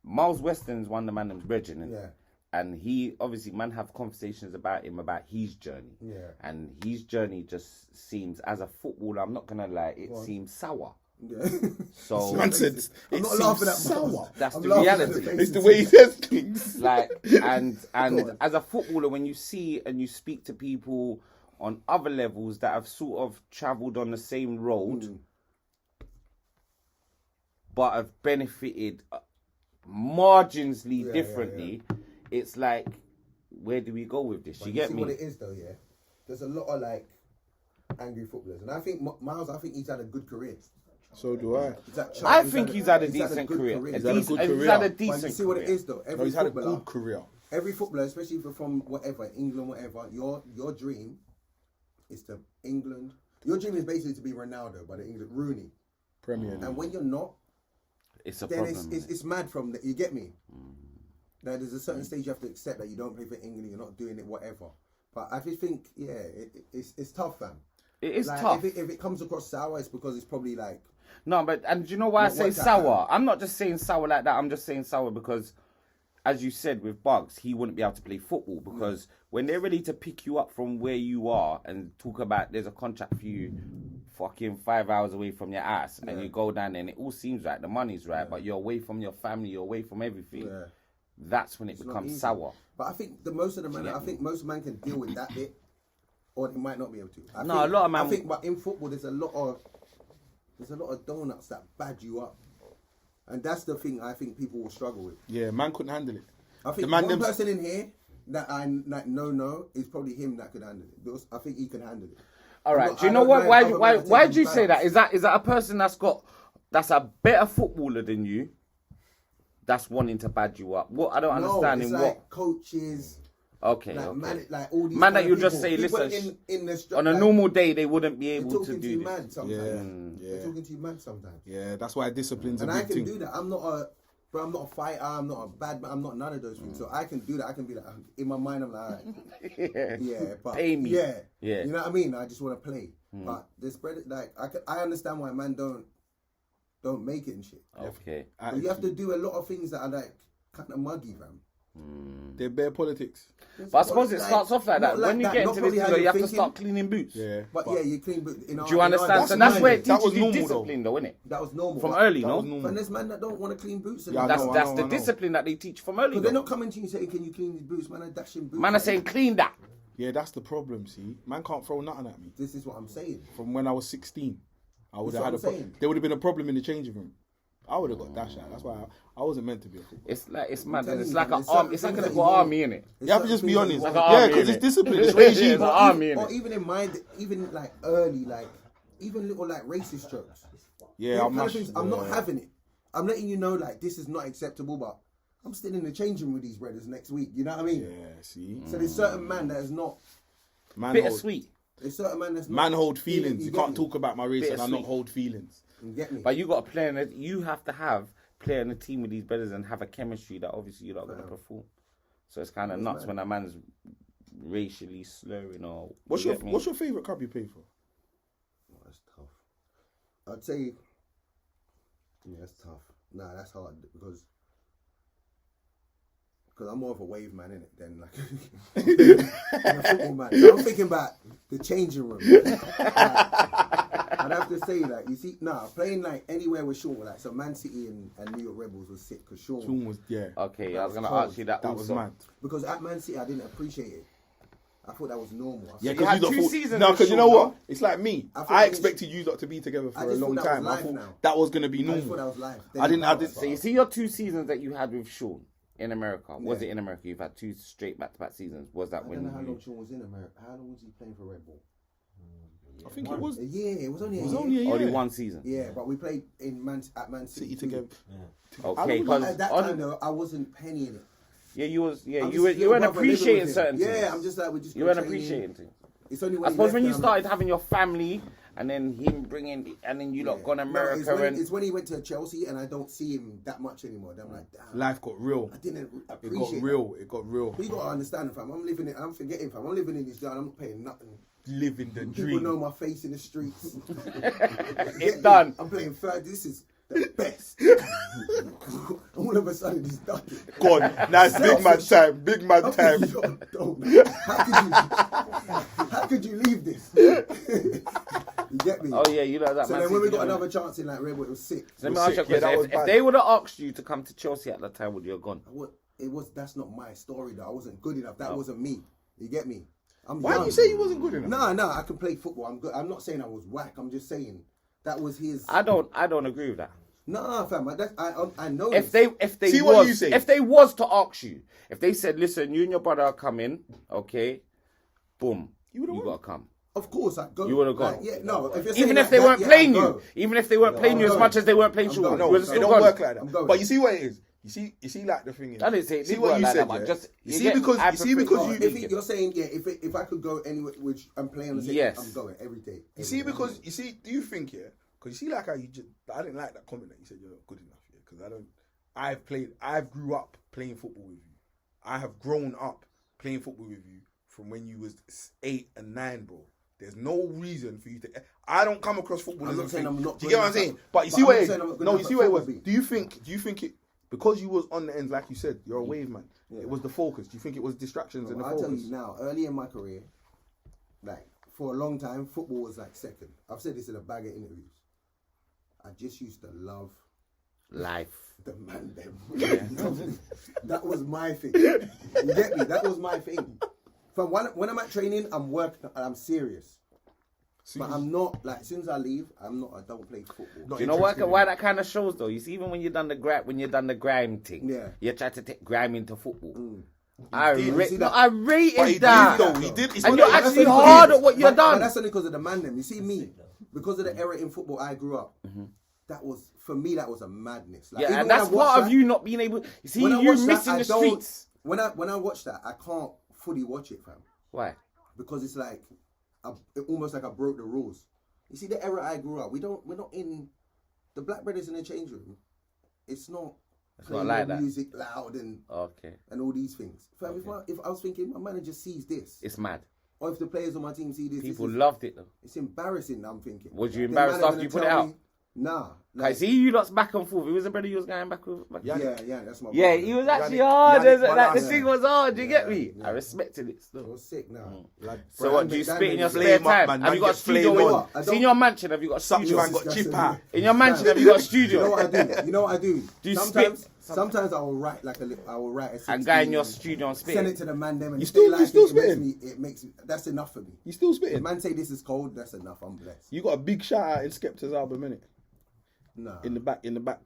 Speaker 2: Miles Weston's one of the man them's brethren,
Speaker 3: Yeah.
Speaker 2: and he obviously man have conversations about him about his journey,
Speaker 3: Yeah.
Speaker 2: and his journey just seems as a footballer. I'm not gonna lie, it seems sour.
Speaker 3: Yeah.
Speaker 2: So
Speaker 1: Man said
Speaker 3: I'm
Speaker 1: it
Speaker 3: not
Speaker 1: seems
Speaker 3: laughing at
Speaker 1: sour.
Speaker 3: Miles.
Speaker 2: That's
Speaker 3: I'm
Speaker 2: the
Speaker 3: laughing at
Speaker 2: reality.
Speaker 3: faces.
Speaker 1: It's the way he says things.
Speaker 2: like and
Speaker 3: on.
Speaker 2: as a footballer, when you see and you speak to people on other levels that have sort of travelled on the same road, but have benefited marginally differently. It's like, where do we go with this?
Speaker 3: But
Speaker 2: You get
Speaker 3: see
Speaker 2: me?
Speaker 3: what it is though, yeah? There's a lot of like angry footballers. And I think Miles, I think he's had a good career.
Speaker 1: So do I.
Speaker 2: I think he's had a decent career.
Speaker 1: He's had a good career.
Speaker 2: He's had a
Speaker 3: But
Speaker 2: decent
Speaker 3: you see what it
Speaker 2: career.
Speaker 3: is though?
Speaker 1: No, he's had a good career.
Speaker 3: Every footballer, especially from whatever, England, whatever, your dream is to England. Your dream is basically to be Ronaldo by the England, Rooney.
Speaker 1: Premier League.
Speaker 3: And when you're not,
Speaker 2: It's a
Speaker 3: then
Speaker 2: problem.
Speaker 3: it's mad from the, you get me? Now there's a certain stage you have to accept that you don't play for England, you're not doing it, whatever. But I just think, it's tough, fam.
Speaker 2: It is
Speaker 3: Like,
Speaker 2: tough.
Speaker 3: If it comes across sour, it's because it's probably like,
Speaker 2: No, but and do you know why I
Speaker 3: Not
Speaker 2: say
Speaker 3: what's that
Speaker 2: sour?
Speaker 3: kind?
Speaker 2: I'm not just saying sour like that. I'm just saying sour because, as you said with Bugs, he wouldn't be able to play football because when they're ready to pick you up from where you are and talk about there's a contract for you, fucking 5 hours away from your ass, and you go down there and it all seems right, the money's right, but you're away from your family, you're away from everything.
Speaker 3: Yeah.
Speaker 2: That's when it
Speaker 3: not
Speaker 2: becomes
Speaker 3: easy.
Speaker 2: sour.
Speaker 3: But I think most men can deal with that bit, or they might not be able to.
Speaker 2: A lot of man.
Speaker 3: I think, but in football, there's a lot of donuts that bad you up, and that's the thing I think people will struggle with.
Speaker 1: Yeah, man couldn't handle it.
Speaker 3: I think one person in here that I like no is probably him that could handle it. Because I think he can handle it.
Speaker 2: All right.
Speaker 3: Not-
Speaker 2: Do you
Speaker 3: I
Speaker 2: know
Speaker 3: don't
Speaker 2: what?
Speaker 3: mind
Speaker 2: Why?
Speaker 3: other
Speaker 2: Why?
Speaker 3: men
Speaker 2: Why
Speaker 3: taking
Speaker 2: do you say that?
Speaker 3: balance.
Speaker 2: Is that a person that's a better footballer than you? That's wanting to bad you up. What I don't understand
Speaker 3: it's
Speaker 2: in
Speaker 3: like
Speaker 2: what.
Speaker 3: coaches.
Speaker 2: Okay.
Speaker 3: Like,
Speaker 2: Okay.
Speaker 3: man, like all these
Speaker 2: Man that
Speaker 3: kind
Speaker 2: you
Speaker 3: of
Speaker 2: just
Speaker 3: people,
Speaker 2: say,
Speaker 3: people
Speaker 2: listen,
Speaker 3: in the
Speaker 2: on a
Speaker 3: like,
Speaker 2: normal day they wouldn't be
Speaker 3: they're
Speaker 2: able to
Speaker 3: talking to
Speaker 2: do
Speaker 3: you
Speaker 2: this.
Speaker 3: mad sometimes.
Speaker 1: Yeah.
Speaker 3: They're talking to you mad sometimes.
Speaker 1: Yeah, that's why discipline's
Speaker 3: And
Speaker 1: a
Speaker 3: I
Speaker 1: big
Speaker 3: can
Speaker 1: thing.
Speaker 3: do that. I'm not a fighter. I'm not a bad man. I'm not none of those things. So I can do that. I can be like, in my mind, I'm like, all right. Yeah, but
Speaker 2: Pay me.
Speaker 3: Yeah,
Speaker 2: Yeah.
Speaker 3: You know what I mean? I just want to play. But the spread, like, I understand why man don't make it and shit.
Speaker 2: Okay.
Speaker 3: But you have to do a lot of things that are like kind of muggy, fam.
Speaker 1: They're bare politics.
Speaker 2: But I suppose it starts off like that.
Speaker 3: not
Speaker 2: When you
Speaker 3: that,
Speaker 2: get
Speaker 3: not
Speaker 2: into this,
Speaker 3: probably how
Speaker 2: you
Speaker 3: you're
Speaker 2: have to
Speaker 3: thinking.
Speaker 2: start cleaning boots.
Speaker 1: Yeah.
Speaker 3: But yeah, you clean. But
Speaker 2: Do you understand? So that's where it
Speaker 1: That
Speaker 2: teaches
Speaker 1: was
Speaker 2: you
Speaker 1: normal,
Speaker 2: discipline, though, isn't it?
Speaker 3: that was normal.
Speaker 2: From
Speaker 3: But-
Speaker 2: early,
Speaker 1: That
Speaker 2: no?
Speaker 1: was normal.
Speaker 3: And there's men that don't want to clean boots.
Speaker 1: Yeah, I
Speaker 2: That's
Speaker 1: know,
Speaker 2: that's
Speaker 1: I
Speaker 2: the
Speaker 1: know.
Speaker 2: discipline that they teach from early.
Speaker 3: But they're
Speaker 2: though.
Speaker 3: not coming to you and saying, "Can you clean these boots?" Man, are dashing boots.
Speaker 2: Man are saying clean that.
Speaker 1: Yeah, that's the problem, see. Man can't throw nothing at me.
Speaker 3: "This is what I'm saying."
Speaker 1: From when I was 16, I would have
Speaker 3: That's
Speaker 1: had
Speaker 3: what I'm saying.
Speaker 1: there would have been a problem in the changing room. I would have got dashed out. That's why I wasn't meant to be a footballer.
Speaker 2: It's mad.
Speaker 3: telling
Speaker 2: It's
Speaker 3: you,
Speaker 2: like
Speaker 3: man,
Speaker 2: an
Speaker 3: there's
Speaker 2: army. It's
Speaker 3: certain
Speaker 2: like a
Speaker 3: things
Speaker 2: little
Speaker 3: that you
Speaker 2: army, innit?
Speaker 1: You have to just be honest.
Speaker 2: Like an
Speaker 1: Yeah,
Speaker 2: army,
Speaker 1: because it's
Speaker 2: innit?
Speaker 1: discipline. It's
Speaker 2: Yeah,
Speaker 1: regime.
Speaker 2: it's an army,
Speaker 3: Or
Speaker 2: innit?
Speaker 3: even in mind, even like early, like even little like racist jokes.
Speaker 1: Yeah,
Speaker 3: Them
Speaker 1: I'm
Speaker 3: kind
Speaker 1: not.
Speaker 3: of things, I'm not having it. I'm letting you know, like, this is not acceptable, but I'm still in the changing room with these brothers next week. You know what I mean?
Speaker 1: Yeah, see.
Speaker 3: So there's certain man that is not.
Speaker 1: Man hold,
Speaker 2: Bittersweet.
Speaker 3: There's certain man that's not.
Speaker 1: man hold feelings. You
Speaker 3: get
Speaker 1: can't
Speaker 3: me?
Speaker 1: talk about my race and I not
Speaker 2: Bittersweet.
Speaker 1: hold feelings.
Speaker 3: You get me?
Speaker 2: But you got to play in it. You have to have play in a team with these brothers and have a chemistry that obviously you're not going to perform. So it's kind of nuts when a man's racially slurring or.
Speaker 1: What's
Speaker 2: you
Speaker 1: your
Speaker 2: get me?
Speaker 1: What's your favorite club you played for?
Speaker 3: Oh, that's tough. I'd say. Yeah, that's tough. Nah, that's hard because I'm more of a wave man in it than like than a football man. So I'm thinking about the changing room. I'd have to say that playing like anywhere with Sean, like so Man City and New York Rebels was sick because
Speaker 1: Sean was
Speaker 2: Okay, I was going to
Speaker 3: cold.
Speaker 2: ask you that.
Speaker 1: that was
Speaker 2: also.
Speaker 1: mad.
Speaker 3: because at Man City I didn't appreciate it. I thought that was normal.
Speaker 1: Yeah,
Speaker 2: you had
Speaker 1: lot
Speaker 2: 2
Speaker 1: thought-
Speaker 2: seasons
Speaker 1: No,
Speaker 2: with
Speaker 1: because you know
Speaker 2: Sean,
Speaker 1: what?
Speaker 2: no?
Speaker 1: It's like me.
Speaker 3: I thought
Speaker 1: I
Speaker 3: it was-
Speaker 1: expected you lot to be together for
Speaker 3: I
Speaker 1: a
Speaker 3: just
Speaker 1: long
Speaker 3: thought that
Speaker 1: time.
Speaker 3: was
Speaker 1: I
Speaker 3: life
Speaker 1: thought
Speaker 3: now.
Speaker 1: that was gonna be
Speaker 3: I just thought
Speaker 1: normal.
Speaker 3: that was life.
Speaker 1: I didn't.
Speaker 2: So you see your 2 seasons that you had with Sean in America. Was
Speaker 3: Yeah.
Speaker 2: it in America? You've had 2 straight back-to-back seasons. Was that
Speaker 3: I
Speaker 2: when
Speaker 3: don't know how long
Speaker 2: you...
Speaker 3: Sean was in America. How long was he playing for Red Bull?
Speaker 1: I think it was.
Speaker 3: A year. It was only a year.
Speaker 1: Only a year.
Speaker 2: Only 1 season.
Speaker 3: Yeah, but we played at Man City
Speaker 1: City together.
Speaker 2: Okay,
Speaker 1: How long
Speaker 3: At that
Speaker 2: because
Speaker 3: time though, I wasn't pennying it.
Speaker 2: you weren't
Speaker 3: little
Speaker 2: weren't
Speaker 3: brother living
Speaker 2: appreciating
Speaker 3: with him.
Speaker 2: certain things.
Speaker 3: Yeah, I'm just like we just.
Speaker 2: You
Speaker 3: go
Speaker 2: weren't
Speaker 3: training.
Speaker 2: appreciating things.
Speaker 3: It's only
Speaker 2: I
Speaker 3: when he
Speaker 2: suppose
Speaker 3: left
Speaker 2: when you
Speaker 3: that I'm
Speaker 2: started having your family and then him bringing and then you lot gone
Speaker 3: No,
Speaker 2: America
Speaker 3: it's when he went to Chelsea and I don't see him that much anymore. Then I'm like, damn,
Speaker 1: Life got real.
Speaker 3: I didn't
Speaker 1: It
Speaker 3: appreciate.
Speaker 1: got real. It got real.
Speaker 3: But you gotta understand, fam. I'm living it. I'm forgetting, fam. I'm living in this yard. I'm not paying nothing.
Speaker 1: Living the
Speaker 3: People know
Speaker 1: dream.
Speaker 3: my face in the streets.
Speaker 2: It's done.
Speaker 3: I'm playing third. This is the best. All of a sudden, it's done.
Speaker 1: God, now it's big man time. Big man time.
Speaker 3: How could you leave this? You get me?
Speaker 2: Oh yeah, you know that.
Speaker 3: So
Speaker 2: Man
Speaker 3: then when we
Speaker 2: City,
Speaker 3: got
Speaker 2: you know.
Speaker 3: another chance in like Red Bull, it was sick.
Speaker 2: So let me ask you a
Speaker 1: sick. Yeah, that
Speaker 2: question.
Speaker 1: was
Speaker 2: If
Speaker 1: bad.
Speaker 2: they would have asked you to come to Chelsea at that time, would you have gone?
Speaker 3: That's not my story though. I wasn't good enough. That wasn't me. You get me?
Speaker 1: Why
Speaker 3: young.
Speaker 1: do you say he wasn't good enough?
Speaker 3: No, I can play football. I'm good. I'm not saying I was whack. I'm just saying that was his.
Speaker 2: I don't agree with that.
Speaker 3: Nah, fam. I know.
Speaker 2: If
Speaker 3: this.
Speaker 2: they
Speaker 1: See what you
Speaker 2: was
Speaker 1: say.
Speaker 2: if they was to ask you, if they said, listen, you and your brother are coming, okay, boom, you gotta come.
Speaker 3: Of course, I go.
Speaker 2: You would have gone.
Speaker 3: Like, yeah, no. If you're
Speaker 2: Even
Speaker 3: saying
Speaker 2: if they
Speaker 3: that,
Speaker 2: weren't
Speaker 3: yeah,
Speaker 2: playing
Speaker 3: I'll
Speaker 2: you,
Speaker 3: go.
Speaker 2: even if they weren't playing you as
Speaker 3: going.
Speaker 2: much as they weren't playing
Speaker 3: I'm
Speaker 2: you,
Speaker 3: going.
Speaker 1: No,
Speaker 2: you
Speaker 1: it
Speaker 2: would have
Speaker 1: don't
Speaker 2: gone.
Speaker 1: work like
Speaker 3: I'm
Speaker 1: that.
Speaker 3: going.
Speaker 1: But you see what it is. You see, like the thing is.
Speaker 2: I didn't say it
Speaker 1: see
Speaker 2: did
Speaker 1: what
Speaker 2: work
Speaker 1: you
Speaker 2: like
Speaker 1: said,
Speaker 2: that, but
Speaker 1: yeah?
Speaker 2: just
Speaker 1: You see because
Speaker 3: You're saying if I could go anywhere which I'm playing on the same,
Speaker 2: Yes.
Speaker 3: I'm going every day.
Speaker 1: You see, because you see, do you think because you see, like how you just, I didn't like that comment that you said you're not good enough, because I've grew up playing football with you. I have grown up playing football with you from when you was 8 and 9, bro. There's no reason for you to. I don't come across football.
Speaker 3: I'm not saying I'm not.
Speaker 1: Do you get what I'm saying? But you see what it is. No, you see what it was. Do you think it because you was on the ends, like you said, you're a wave man.
Speaker 3: Yeah.
Speaker 1: It was the focus. Do you think it was distractions and the
Speaker 3: I'll
Speaker 1: focus?
Speaker 3: tell you now. Early in my career, like for a long time, football was like second. I've said this in a bag of interviews. I just used to love
Speaker 2: Life.
Speaker 3: the man them. That was my thing. You get me? That was my thing. From when I'm at training, I'm working and I'm serious. But I'm not, like, as soon as I leave, I don't play football.
Speaker 2: Do you know why that kind of shows though? You see, even when you done the grime thing,
Speaker 3: Yeah.
Speaker 2: you try to take grime into football.
Speaker 3: You see that?
Speaker 2: I rated
Speaker 1: But he
Speaker 2: that.
Speaker 1: did though. He did.
Speaker 2: And you're actually hard at what you've
Speaker 3: But
Speaker 2: done.
Speaker 3: that's only because of the man them. You see me, because of the era in football I grew up. That was, for me, that was a madness. Like,
Speaker 2: Yeah,
Speaker 3: even
Speaker 2: and
Speaker 3: when
Speaker 2: that's
Speaker 3: I watched
Speaker 2: part of
Speaker 3: that-
Speaker 2: you not being able. You see,
Speaker 3: when I
Speaker 2: you
Speaker 3: watch that,
Speaker 2: missing
Speaker 3: I
Speaker 2: the
Speaker 3: don't-
Speaker 2: streets.
Speaker 3: When I watch that, I can't fully watch it, fam.
Speaker 2: Why?
Speaker 3: Because it's like, almost like I broke the rules. You see, the era I grew up, we're not in, the Black Brothers in the change room. It's not playing
Speaker 2: like
Speaker 3: the
Speaker 2: that.
Speaker 3: music loud and
Speaker 2: Okay,
Speaker 3: all these things. Fam, if I was thinking, my manager sees this,
Speaker 2: it's mad.
Speaker 3: or if the players on my team see this,
Speaker 2: People
Speaker 3: this is-
Speaker 2: loved it though.
Speaker 3: it's embarrassing. I'm thinking.
Speaker 2: Was you
Speaker 3: The
Speaker 2: embarrassed
Speaker 3: man
Speaker 2: after
Speaker 3: are
Speaker 2: you
Speaker 3: gonna
Speaker 2: put it
Speaker 3: tell
Speaker 2: out?
Speaker 3: me, Nah.
Speaker 2: I see you lot's back and forth. It was a brother you was going back with.
Speaker 3: Yeah, that's my.
Speaker 2: Yeah,
Speaker 3: brother.
Speaker 2: he was actually
Speaker 1: Yannick-
Speaker 2: hard.
Speaker 1: Yannick
Speaker 2: Like the
Speaker 1: Bananas.
Speaker 2: thing was hard. You get me?
Speaker 3: yeah.
Speaker 2: I respected it
Speaker 3: It
Speaker 2: still.
Speaker 3: was sick now. Like,
Speaker 2: So what? Do you spit in your spare
Speaker 1: flame up,
Speaker 2: time?
Speaker 1: man.
Speaker 2: Have you
Speaker 1: Man
Speaker 2: got a
Speaker 1: get flame
Speaker 2: studio?
Speaker 1: on.
Speaker 3: I
Speaker 2: See
Speaker 3: don't-
Speaker 2: in your mansion? Have you got a
Speaker 1: Something
Speaker 2: studio?
Speaker 1: man got chip out.
Speaker 2: In your mansion, have you got a
Speaker 3: You
Speaker 2: studio?
Speaker 3: know what I do? You know what I do?
Speaker 2: Do you
Speaker 3: sometimes,
Speaker 2: spit?
Speaker 3: sometimes I will write I will write a 16,
Speaker 2: And guy in your studio and
Speaker 3: send it
Speaker 2: spit.
Speaker 3: to the man them and
Speaker 1: You
Speaker 3: if
Speaker 1: still-
Speaker 3: they
Speaker 1: you
Speaker 3: like
Speaker 1: still
Speaker 3: it,
Speaker 1: spitting?
Speaker 3: it makes me, that's enough for me.
Speaker 1: You still
Speaker 3: If
Speaker 1: spitting?
Speaker 3: man say this is cold, that's enough. I'm blessed.
Speaker 1: You got a big shout out in Skepta's album, innit?
Speaker 3: Nah.
Speaker 1: In the back,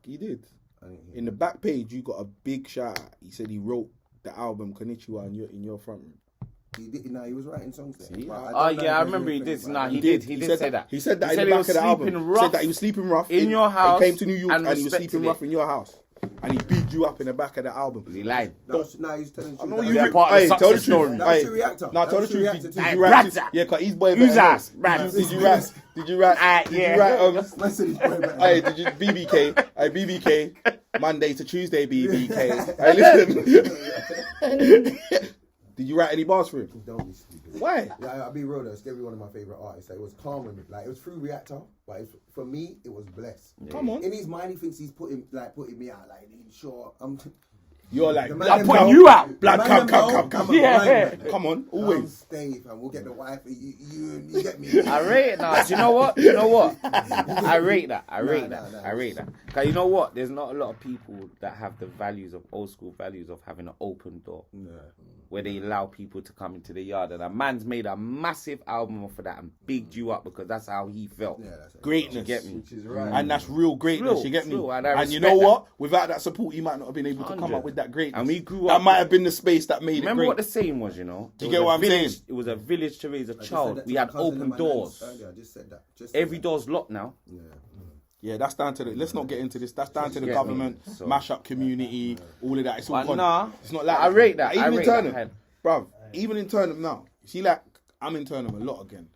Speaker 1: you did.
Speaker 3: I didn't hear
Speaker 1: In the back page, you got a big shout out. He said he wrote the album Konnichiwa in your front room.
Speaker 3: He did, he was writing songs there.
Speaker 1: See?
Speaker 3: But I
Speaker 2: Oh
Speaker 3: don't know
Speaker 2: yeah, I
Speaker 3: if there's
Speaker 2: remember he
Speaker 3: anything
Speaker 2: did.
Speaker 3: about
Speaker 2: Nah,
Speaker 3: it.
Speaker 2: he did. He
Speaker 1: He
Speaker 2: did
Speaker 1: said
Speaker 2: say that.
Speaker 1: He said that
Speaker 2: He
Speaker 1: in
Speaker 2: said
Speaker 1: the
Speaker 2: he
Speaker 1: back
Speaker 2: was
Speaker 1: of the album.
Speaker 2: sleeping
Speaker 1: He
Speaker 2: rough
Speaker 1: said that he was sleeping rough
Speaker 2: in your house
Speaker 1: He came to New York
Speaker 2: and
Speaker 1: and he was
Speaker 2: respected
Speaker 1: sleeping
Speaker 2: it.
Speaker 1: rough in your house, and he bigged you up in the back of the album.
Speaker 2: He lied.
Speaker 3: Nah, he's telling the
Speaker 1: I
Speaker 3: truth.
Speaker 1: know
Speaker 3: That
Speaker 1: you.
Speaker 2: Yeah,
Speaker 3: was-
Speaker 2: part of the
Speaker 1: Hey, tell the
Speaker 2: success
Speaker 1: truth.
Speaker 2: story.
Speaker 3: That was
Speaker 1: Hey,
Speaker 3: the reactor.
Speaker 1: Nah,
Speaker 3: That
Speaker 1: tell the
Speaker 3: was the
Speaker 1: truth.
Speaker 3: reactor
Speaker 1: Did
Speaker 3: too.
Speaker 1: you
Speaker 2: Hey,
Speaker 1: write?
Speaker 2: brother.
Speaker 1: Yeah, cause his boy.
Speaker 2: Who's
Speaker 1: better
Speaker 2: ass?
Speaker 1: than-
Speaker 2: Brother.
Speaker 1: Did you write? Did you write?
Speaker 2: yeah.
Speaker 3: Man said he's going back.
Speaker 1: Hey, did you BBK? Hey, BBK. Monday to Tuesday, BBK. Hey, listen. Did you write any bars for him?
Speaker 3: Don't be stupid.
Speaker 1: Why?
Speaker 3: Yeah, I'll be real though. It's every one of my favorite artists. Like, it was calm with me. Like, it was through Reactor, but for me, it was blessed.
Speaker 1: Come on.
Speaker 3: In his mind, he thinks he's putting me out. Like, sure,
Speaker 1: You're like,
Speaker 3: The
Speaker 1: blood
Speaker 3: man
Speaker 2: I'm putting
Speaker 1: come,
Speaker 2: you out.
Speaker 1: blood
Speaker 3: Man,
Speaker 1: come,
Speaker 3: them know
Speaker 1: come.
Speaker 3: I'm a
Speaker 2: Yeah.
Speaker 3: blind man.
Speaker 1: Come on,
Speaker 3: I'm
Speaker 1: always.
Speaker 3: stay, fam. We'll get the wife. You get me.
Speaker 2: I rate it now. Do you know what? You know what? I rate that. I rate that.
Speaker 3: nah.
Speaker 2: I rate that. Cause you know what? There's not a lot of people that have the values of old school values of having an open door, where they allow people to come into the yard. And a man's made a massive album for that and bigged you up because that's how he felt.
Speaker 3: Yeah, that's it.
Speaker 1: Greatness.
Speaker 2: You get me?
Speaker 4: Which is right.
Speaker 1: And that's real greatness,
Speaker 2: Real,
Speaker 1: you get me?
Speaker 2: real, and I
Speaker 1: And you
Speaker 2: respect
Speaker 1: know
Speaker 2: that.
Speaker 1: what? Without that support, he might not have been able to come
Speaker 2: 100.
Speaker 1: up with that greatness.
Speaker 2: And we grew
Speaker 1: That
Speaker 2: up-
Speaker 1: might have been the space that made
Speaker 2: Remember
Speaker 1: it
Speaker 2: what
Speaker 1: great.
Speaker 2: the saying was, you know?
Speaker 1: Do you
Speaker 2: It
Speaker 1: get
Speaker 2: was
Speaker 1: what
Speaker 2: a
Speaker 1: I'm
Speaker 2: village-
Speaker 1: saying?
Speaker 2: It was a village to raise a
Speaker 3: I just said
Speaker 2: child.
Speaker 3: that
Speaker 2: We
Speaker 3: to my
Speaker 2: had
Speaker 3: cousin
Speaker 2: open
Speaker 3: and my
Speaker 2: doors.
Speaker 3: nans earlier. I just said that. Just said
Speaker 2: Every
Speaker 3: that.
Speaker 2: door's locked now.
Speaker 3: Yeah.
Speaker 1: Yeah, that's down to the. Let's not get into this. That's down to the
Speaker 2: Get me.
Speaker 1: government,
Speaker 2: So-
Speaker 1: mash up community, all of that. It's all
Speaker 2: But
Speaker 1: gone.
Speaker 2: nah,
Speaker 1: It's not like
Speaker 2: I rate that.
Speaker 1: Even
Speaker 2: I
Speaker 1: in
Speaker 2: rate
Speaker 1: Turnham,
Speaker 2: that.
Speaker 1: bruv. Even in Turnham now. See, like I'm in Turnham a lot again.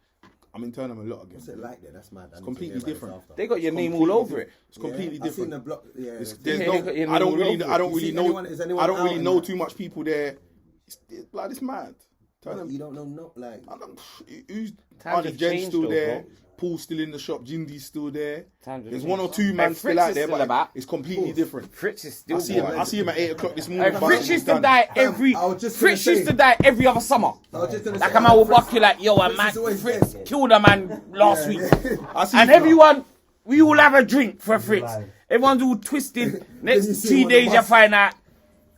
Speaker 1: I'm in Turnham a lot again.
Speaker 3: What's it like there? That's mad.
Speaker 1: It's completely different.
Speaker 2: They got your name all over it.
Speaker 1: It's completely
Speaker 3: I've seen
Speaker 1: different.
Speaker 3: the block. Yeah.
Speaker 1: It's,
Speaker 3: there's-
Speaker 1: there's
Speaker 2: Yeah,
Speaker 1: no,
Speaker 2: they got your
Speaker 1: I don't
Speaker 2: name all
Speaker 1: really,
Speaker 2: over
Speaker 1: I don't
Speaker 3: it.
Speaker 1: really
Speaker 3: Is
Speaker 1: know.
Speaker 3: anyone- is anyone
Speaker 1: I don't
Speaker 3: out
Speaker 1: really
Speaker 3: in
Speaker 1: know
Speaker 3: that?
Speaker 1: too much people there. Like it's mad. Turnham.
Speaker 3: You don't know like.
Speaker 1: I don't, who's
Speaker 2: Times
Speaker 1: Auntie
Speaker 2: have
Speaker 1: Jen's
Speaker 2: changed
Speaker 1: still
Speaker 2: though,
Speaker 1: there?
Speaker 2: bro.
Speaker 1: Paul's still in the shop. Jindy's still there.
Speaker 2: Times have
Speaker 1: There's
Speaker 2: changed.
Speaker 1: one or two
Speaker 2: Hey,
Speaker 1: men still
Speaker 2: Fritz
Speaker 1: out
Speaker 2: is
Speaker 1: there,
Speaker 2: still
Speaker 1: but
Speaker 2: about.
Speaker 1: it's completely different.
Speaker 2: Fritz is still
Speaker 1: I see him.
Speaker 2: going.
Speaker 1: I see him at 8 o'clock this
Speaker 2: Hey,
Speaker 1: morning.
Speaker 2: Fritz used to
Speaker 1: done.
Speaker 2: die every.
Speaker 3: I was just gonna
Speaker 2: Fritz used
Speaker 3: say-
Speaker 2: to die every other summer.
Speaker 3: I was just gonna
Speaker 2: Like
Speaker 3: say,
Speaker 2: a man will
Speaker 3: Fritz-
Speaker 2: buck you like, yo, a
Speaker 3: Fritz
Speaker 2: man,
Speaker 3: is always
Speaker 2: Fritz
Speaker 3: dead.
Speaker 2: killed a man last week.
Speaker 1: I see
Speaker 2: And
Speaker 1: him.
Speaker 2: everyone, we all have a drink for Fritz. Everyone's all twisted.
Speaker 3: you
Speaker 2: Next
Speaker 3: see
Speaker 2: 3
Speaker 3: him on the
Speaker 2: days you
Speaker 3: bus.
Speaker 2: find out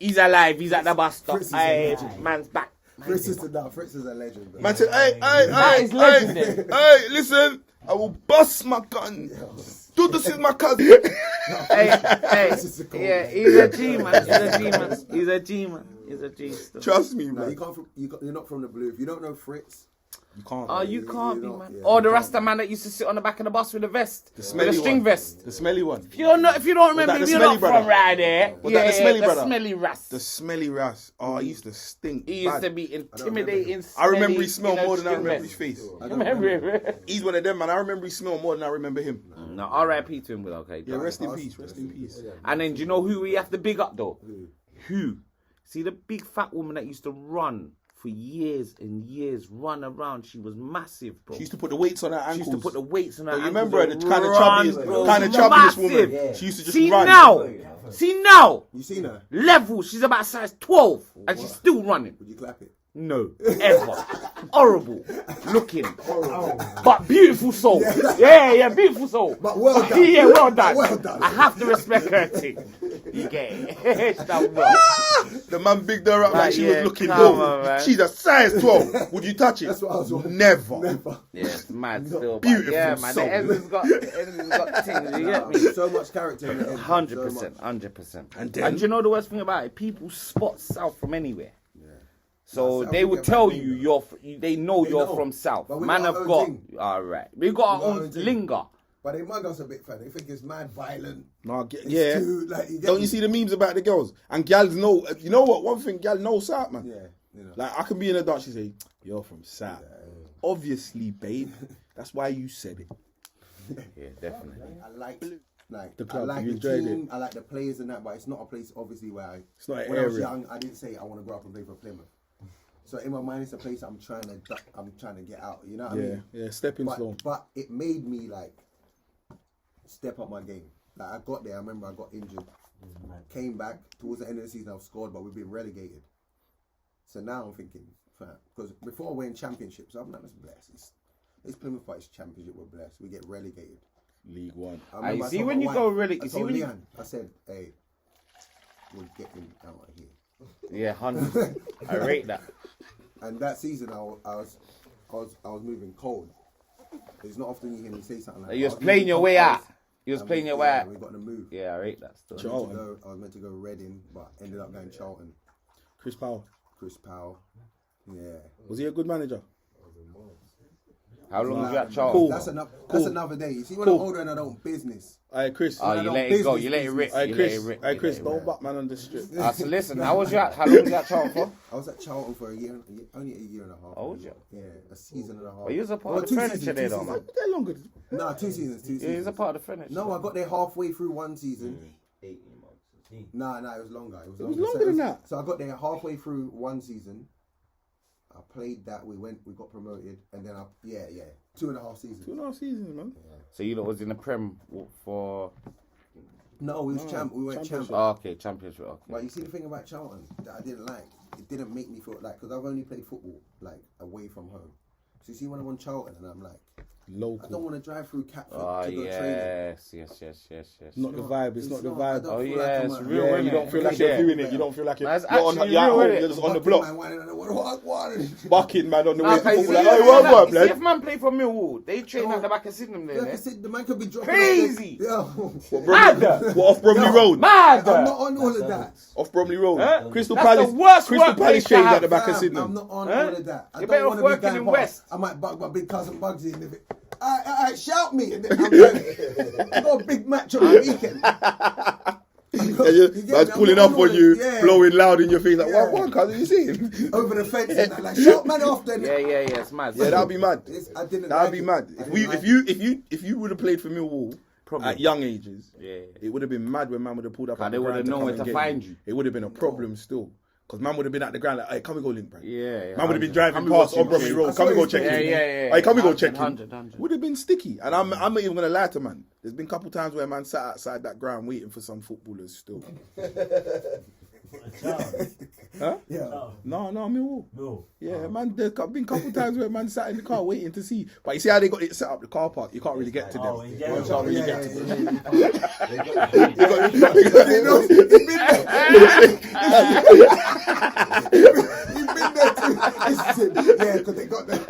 Speaker 2: he's alive, he's at the bus stop.
Speaker 3: Fritz is
Speaker 2: Aye,
Speaker 3: a legend.
Speaker 2: man's back.
Speaker 3: Fritz is a legend. Bro.
Speaker 1: Man said, hey,
Speaker 2: is legendary.
Speaker 1: hey, listen, I will bust my gun. Dude, this is my cousin.
Speaker 2: Hey, yeah, he's a G, man. He's a G still.
Speaker 1: Trust me,
Speaker 3: No,
Speaker 1: man.
Speaker 3: you're not from the blue. If you don't know Fritz,
Speaker 1: You can't.
Speaker 2: Oh, you can't be,
Speaker 3: not-
Speaker 2: man.
Speaker 3: yeah,
Speaker 2: Or the
Speaker 3: you
Speaker 2: Rasta man that used to sit on the back of the bus with a vest. With a
Speaker 1: smelly
Speaker 2: string
Speaker 1: one.
Speaker 2: vest.
Speaker 1: The smelly one.
Speaker 2: If you don't remember
Speaker 1: that
Speaker 2: him,
Speaker 1: the
Speaker 2: you're
Speaker 1: smelly
Speaker 2: not
Speaker 1: brother?
Speaker 2: from right there.
Speaker 1: Was that the smelly brother?
Speaker 2: smelly ras.
Speaker 1: The smelly ras. Oh, he used to stink.
Speaker 2: He used
Speaker 1: bad.
Speaker 2: to be intimidating.
Speaker 1: I remember
Speaker 2: smelly
Speaker 1: he smelled
Speaker 2: in a
Speaker 1: more than I
Speaker 2: string
Speaker 1: remember his
Speaker 2: vest.
Speaker 1: face.
Speaker 2: You remember him?
Speaker 1: He's one of them, man. I remember he smelled more than I remember him.
Speaker 2: No, R.I.P. to him, but okay.
Speaker 1: Yeah, rest in peace. Rest in peace.
Speaker 2: And then do you know who we have to big up though? Who? See the big fat woman that used to run for years and years, run around. She was massive, bro.
Speaker 1: She used to put the weights on her ankles.
Speaker 2: She used to put the weights on her
Speaker 1: Oh, you
Speaker 2: ankles.
Speaker 1: remember her, the
Speaker 2: and
Speaker 1: kind of
Speaker 2: run,
Speaker 1: chubbiest,
Speaker 2: bro.
Speaker 1: kind of
Speaker 2: She's
Speaker 1: chubbiest
Speaker 2: massive.
Speaker 1: woman. She used to just
Speaker 2: See
Speaker 1: run.
Speaker 2: now,
Speaker 3: you seen her?
Speaker 2: level. She's about size 12, and she's still running.
Speaker 3: Would you clap it?
Speaker 2: No, ever. Horrible looking, but beautiful soul. Yeah, beautiful soul.
Speaker 3: But well done.
Speaker 2: Yeah, well done.
Speaker 3: Well done.
Speaker 2: I have to respect her thing. You get it? She's done well.
Speaker 1: The man bigged her up like she was looking
Speaker 2: come
Speaker 1: good.
Speaker 2: on, man.
Speaker 1: She's a size 12. Would you touch it?
Speaker 3: That's what I was wondering.
Speaker 1: Never.
Speaker 2: Yeah, it's mad still.
Speaker 1: Beautiful
Speaker 2: But yeah, man.
Speaker 1: soul.
Speaker 2: The Enzo's got things. You get me?
Speaker 3: So much character in it.
Speaker 2: 100%.
Speaker 1: And then-
Speaker 2: And you know the worst thing about it? People spot South from anywhere. So
Speaker 3: South
Speaker 2: they
Speaker 3: we
Speaker 2: would
Speaker 3: get
Speaker 2: tell
Speaker 3: back
Speaker 2: you they know
Speaker 3: They
Speaker 2: you're
Speaker 3: know.
Speaker 2: from South.
Speaker 3: But we
Speaker 2: Man
Speaker 3: got
Speaker 2: have
Speaker 3: our
Speaker 2: got
Speaker 3: own thing.
Speaker 2: all right. We got our
Speaker 3: got our
Speaker 2: own
Speaker 3: own thing.
Speaker 2: linger.
Speaker 3: But they mug us a bit, fam. They think it's mad violent.
Speaker 1: No,
Speaker 3: It's
Speaker 1: yeah.
Speaker 3: too, like, you get
Speaker 1: Don't
Speaker 3: me?
Speaker 1: you see the memes about the girls? And gals know. You know what? One thing, gal knows South, man.
Speaker 3: Yeah, you know.
Speaker 1: Like I can be in a dance. She say, "You're from South." Obviously, babe. That's why you said it.
Speaker 2: Yeah, definitely.
Speaker 3: I like
Speaker 1: The
Speaker 3: I
Speaker 1: club,
Speaker 3: like
Speaker 1: you
Speaker 3: the
Speaker 1: enjoyed
Speaker 3: team. I like the players and that, but it's not a place obviously where
Speaker 1: It's not an
Speaker 3: when I was
Speaker 1: area.
Speaker 3: young, I didn't say I want to grow up and play for Plymouth. So in my mind, it's a place I'm trying to get out. You know what I mean?
Speaker 1: Yeah, stepping stone.
Speaker 3: But it made me like step up my game. Like I got there, I remember I got injured, came back towards the end of the season. I've scored, but we've been relegated. So now I'm thinking, because before we're in championships, I'm not as blessed. It's Plymouth Fights Championship. We're blessed. We get relegated.
Speaker 1: League One.
Speaker 3: I remember
Speaker 2: I
Speaker 3: I
Speaker 2: see
Speaker 3: told
Speaker 2: when
Speaker 3: my
Speaker 2: you
Speaker 3: wife-
Speaker 2: go really.
Speaker 3: I
Speaker 2: You see
Speaker 3: told
Speaker 2: when you.
Speaker 3: Leanne, I said, "Hey, we're getting out of here."
Speaker 2: Yeah, 100. I rate that.
Speaker 3: And that season, I was moving cold. It's not often you hear me say something like that.
Speaker 2: You was
Speaker 3: I
Speaker 2: playing
Speaker 3: moving
Speaker 2: your
Speaker 3: cold.
Speaker 2: way
Speaker 3: I
Speaker 2: out. You was
Speaker 3: I
Speaker 2: playing
Speaker 3: moved-
Speaker 2: your way
Speaker 3: yeah,
Speaker 2: out.
Speaker 3: We got to move.
Speaker 2: Yeah, I rate that still.
Speaker 3: I was meant to go Reading, but ended up going Charlton.
Speaker 1: Chris Powell.
Speaker 3: Chris Powell. Yeah.
Speaker 1: Was he a good manager?
Speaker 2: How long was you at
Speaker 1: Cool.
Speaker 2: Charlton?
Speaker 3: That's another day. You see, when I'm older and I don't business.
Speaker 1: Hey, Chris.
Speaker 2: Oh, you let it go. You let it rip.
Speaker 1: Hey,
Speaker 2: You let
Speaker 1: Chris.
Speaker 2: it rip.
Speaker 1: Hey,
Speaker 2: You
Speaker 1: Chris.
Speaker 2: let it
Speaker 1: Don't
Speaker 2: rip.
Speaker 1: butt man on the strip.
Speaker 2: So listen, how long was you at Charlton for?
Speaker 3: I was at Charlton for only a year and a half.
Speaker 2: Oh, was you?
Speaker 3: Yeah, a season and a half.
Speaker 2: But you was a part
Speaker 3: Well,
Speaker 2: of the
Speaker 3: 2
Speaker 2: furniture
Speaker 3: seasons,
Speaker 2: there,
Speaker 3: 2
Speaker 2: though, man.
Speaker 3: seasons.
Speaker 1: They're longer.
Speaker 3: No, 2 seasons. 2
Speaker 2: Yeah,
Speaker 3: seasons.
Speaker 2: he's a part of the furniture.
Speaker 3: No, I got there halfway through one season.
Speaker 4: 18 months.
Speaker 3: No, it was longer. It was
Speaker 1: longer than that.
Speaker 3: So I got there halfway through one season. I played that. We got promoted, and then 2.5 seasons.
Speaker 1: 2.5 seasons, man.
Speaker 2: So you lot was in the Prem for.
Speaker 3: No, we went champ.
Speaker 2: Oh, okay, championship. Okay.
Speaker 3: But you see the thing about Charlton that I didn't like, it didn't make me feel like, because I've only played football like away from home. So you see when I'm on Charlton and I'm like, I don't
Speaker 1: Local.
Speaker 3: want to drive through Catford
Speaker 2: Oh
Speaker 3: to go training.
Speaker 2: yes.
Speaker 1: Not the vibe. It's not the vibe.
Speaker 3: I don't
Speaker 2: Oh,
Speaker 3: feel
Speaker 2: yeah,
Speaker 3: like I'm
Speaker 2: it's
Speaker 3: a-
Speaker 2: real,
Speaker 1: Yeah,
Speaker 2: innit?
Speaker 1: you don't feel like
Speaker 2: Yeah.
Speaker 1: you're doing it. You don't feel like you're,
Speaker 2: That's
Speaker 1: you're, on,
Speaker 2: actually
Speaker 1: you're at
Speaker 2: real,
Speaker 1: home.
Speaker 2: innit?
Speaker 1: You're just on the
Speaker 3: Bucking
Speaker 1: block.
Speaker 3: man, what?
Speaker 1: Bucking man on the way
Speaker 2: Nah,
Speaker 1: to
Speaker 2: cause
Speaker 1: football.
Speaker 2: you
Speaker 1: Like,
Speaker 2: see,
Speaker 1: oh, what,
Speaker 2: you see
Speaker 1: blood?
Speaker 2: if man play for Millwall, they train at the back of Sydenham there.
Speaker 3: Like I
Speaker 2: Yeah?
Speaker 3: said, the man could be dropping
Speaker 2: Crazy.
Speaker 1: What, off Bromley Road?
Speaker 2: Mad!
Speaker 3: I'm not on all of that.
Speaker 1: Off Bromley Road.
Speaker 2: Huh?
Speaker 1: Crystal
Speaker 2: That's
Speaker 1: Palace.
Speaker 2: the worst
Speaker 1: Crystal
Speaker 2: workplace
Speaker 1: Palace
Speaker 2: to
Speaker 1: trains
Speaker 2: have,
Speaker 1: at the back of
Speaker 3: I'm
Speaker 1: Sydenham.
Speaker 3: not on
Speaker 2: Huh?
Speaker 3: all of that. I
Speaker 2: You
Speaker 3: don't
Speaker 2: better
Speaker 3: want
Speaker 2: off
Speaker 3: to be
Speaker 2: working
Speaker 3: going
Speaker 2: in
Speaker 3: past.
Speaker 2: West.
Speaker 3: I might bug my big cousin Bugsy and if it, shout me. And then I got a big match on the weekend.
Speaker 1: That's pulling up on you,
Speaker 3: Yeah.
Speaker 1: blowing loud in your face. Like,
Speaker 3: Yeah.
Speaker 1: what, cousin? You see him?
Speaker 3: Over the fence and that, like shout man off then.
Speaker 2: Yeah, it's mad.
Speaker 1: Yeah, that'd be mad.
Speaker 3: I didn't.
Speaker 1: That'd
Speaker 3: like
Speaker 1: be
Speaker 3: it.
Speaker 1: mad.
Speaker 3: I
Speaker 1: If
Speaker 3: didn't like
Speaker 1: if you would have played for Millwall
Speaker 2: Problem.
Speaker 1: at young ages,
Speaker 2: Yeah.
Speaker 1: it would have been mad when man would have pulled up.
Speaker 2: Cause
Speaker 1: at
Speaker 2: they
Speaker 1: the
Speaker 2: would
Speaker 1: ground
Speaker 2: have known
Speaker 1: come
Speaker 2: where
Speaker 1: and
Speaker 2: to
Speaker 1: get
Speaker 2: find you.
Speaker 1: It would have been a problem still. Because man would have been at the ground like, hey, can we go link, bro?
Speaker 2: Yeah.
Speaker 1: Man would have been
Speaker 2: 100.
Speaker 1: driving
Speaker 2: Can we
Speaker 1: past
Speaker 2: go
Speaker 1: on Bromley
Speaker 2: check
Speaker 1: Road.
Speaker 3: I
Speaker 1: Can we
Speaker 3: swear
Speaker 1: go
Speaker 3: it's
Speaker 1: check
Speaker 3: been-
Speaker 1: in?
Speaker 2: Yeah.
Speaker 1: Hey, can we go
Speaker 2: 100,
Speaker 1: check in?
Speaker 2: 100.
Speaker 1: Would have been sticky. And I'm not even going to lie to man. There's been a couple times where man sat outside that ground waiting for some footballers still. Huh?
Speaker 3: Yeah.
Speaker 1: No, Millwall.
Speaker 5: No.
Speaker 1: Yeah, man, there's been a couple times where man sat in the car waiting to see. But you see how they got it set up, the car park, you can't really get to them.
Speaker 5: Oh, in general.
Speaker 1: You can't really get to them.
Speaker 3: He's been there too. Yeah, because they got that.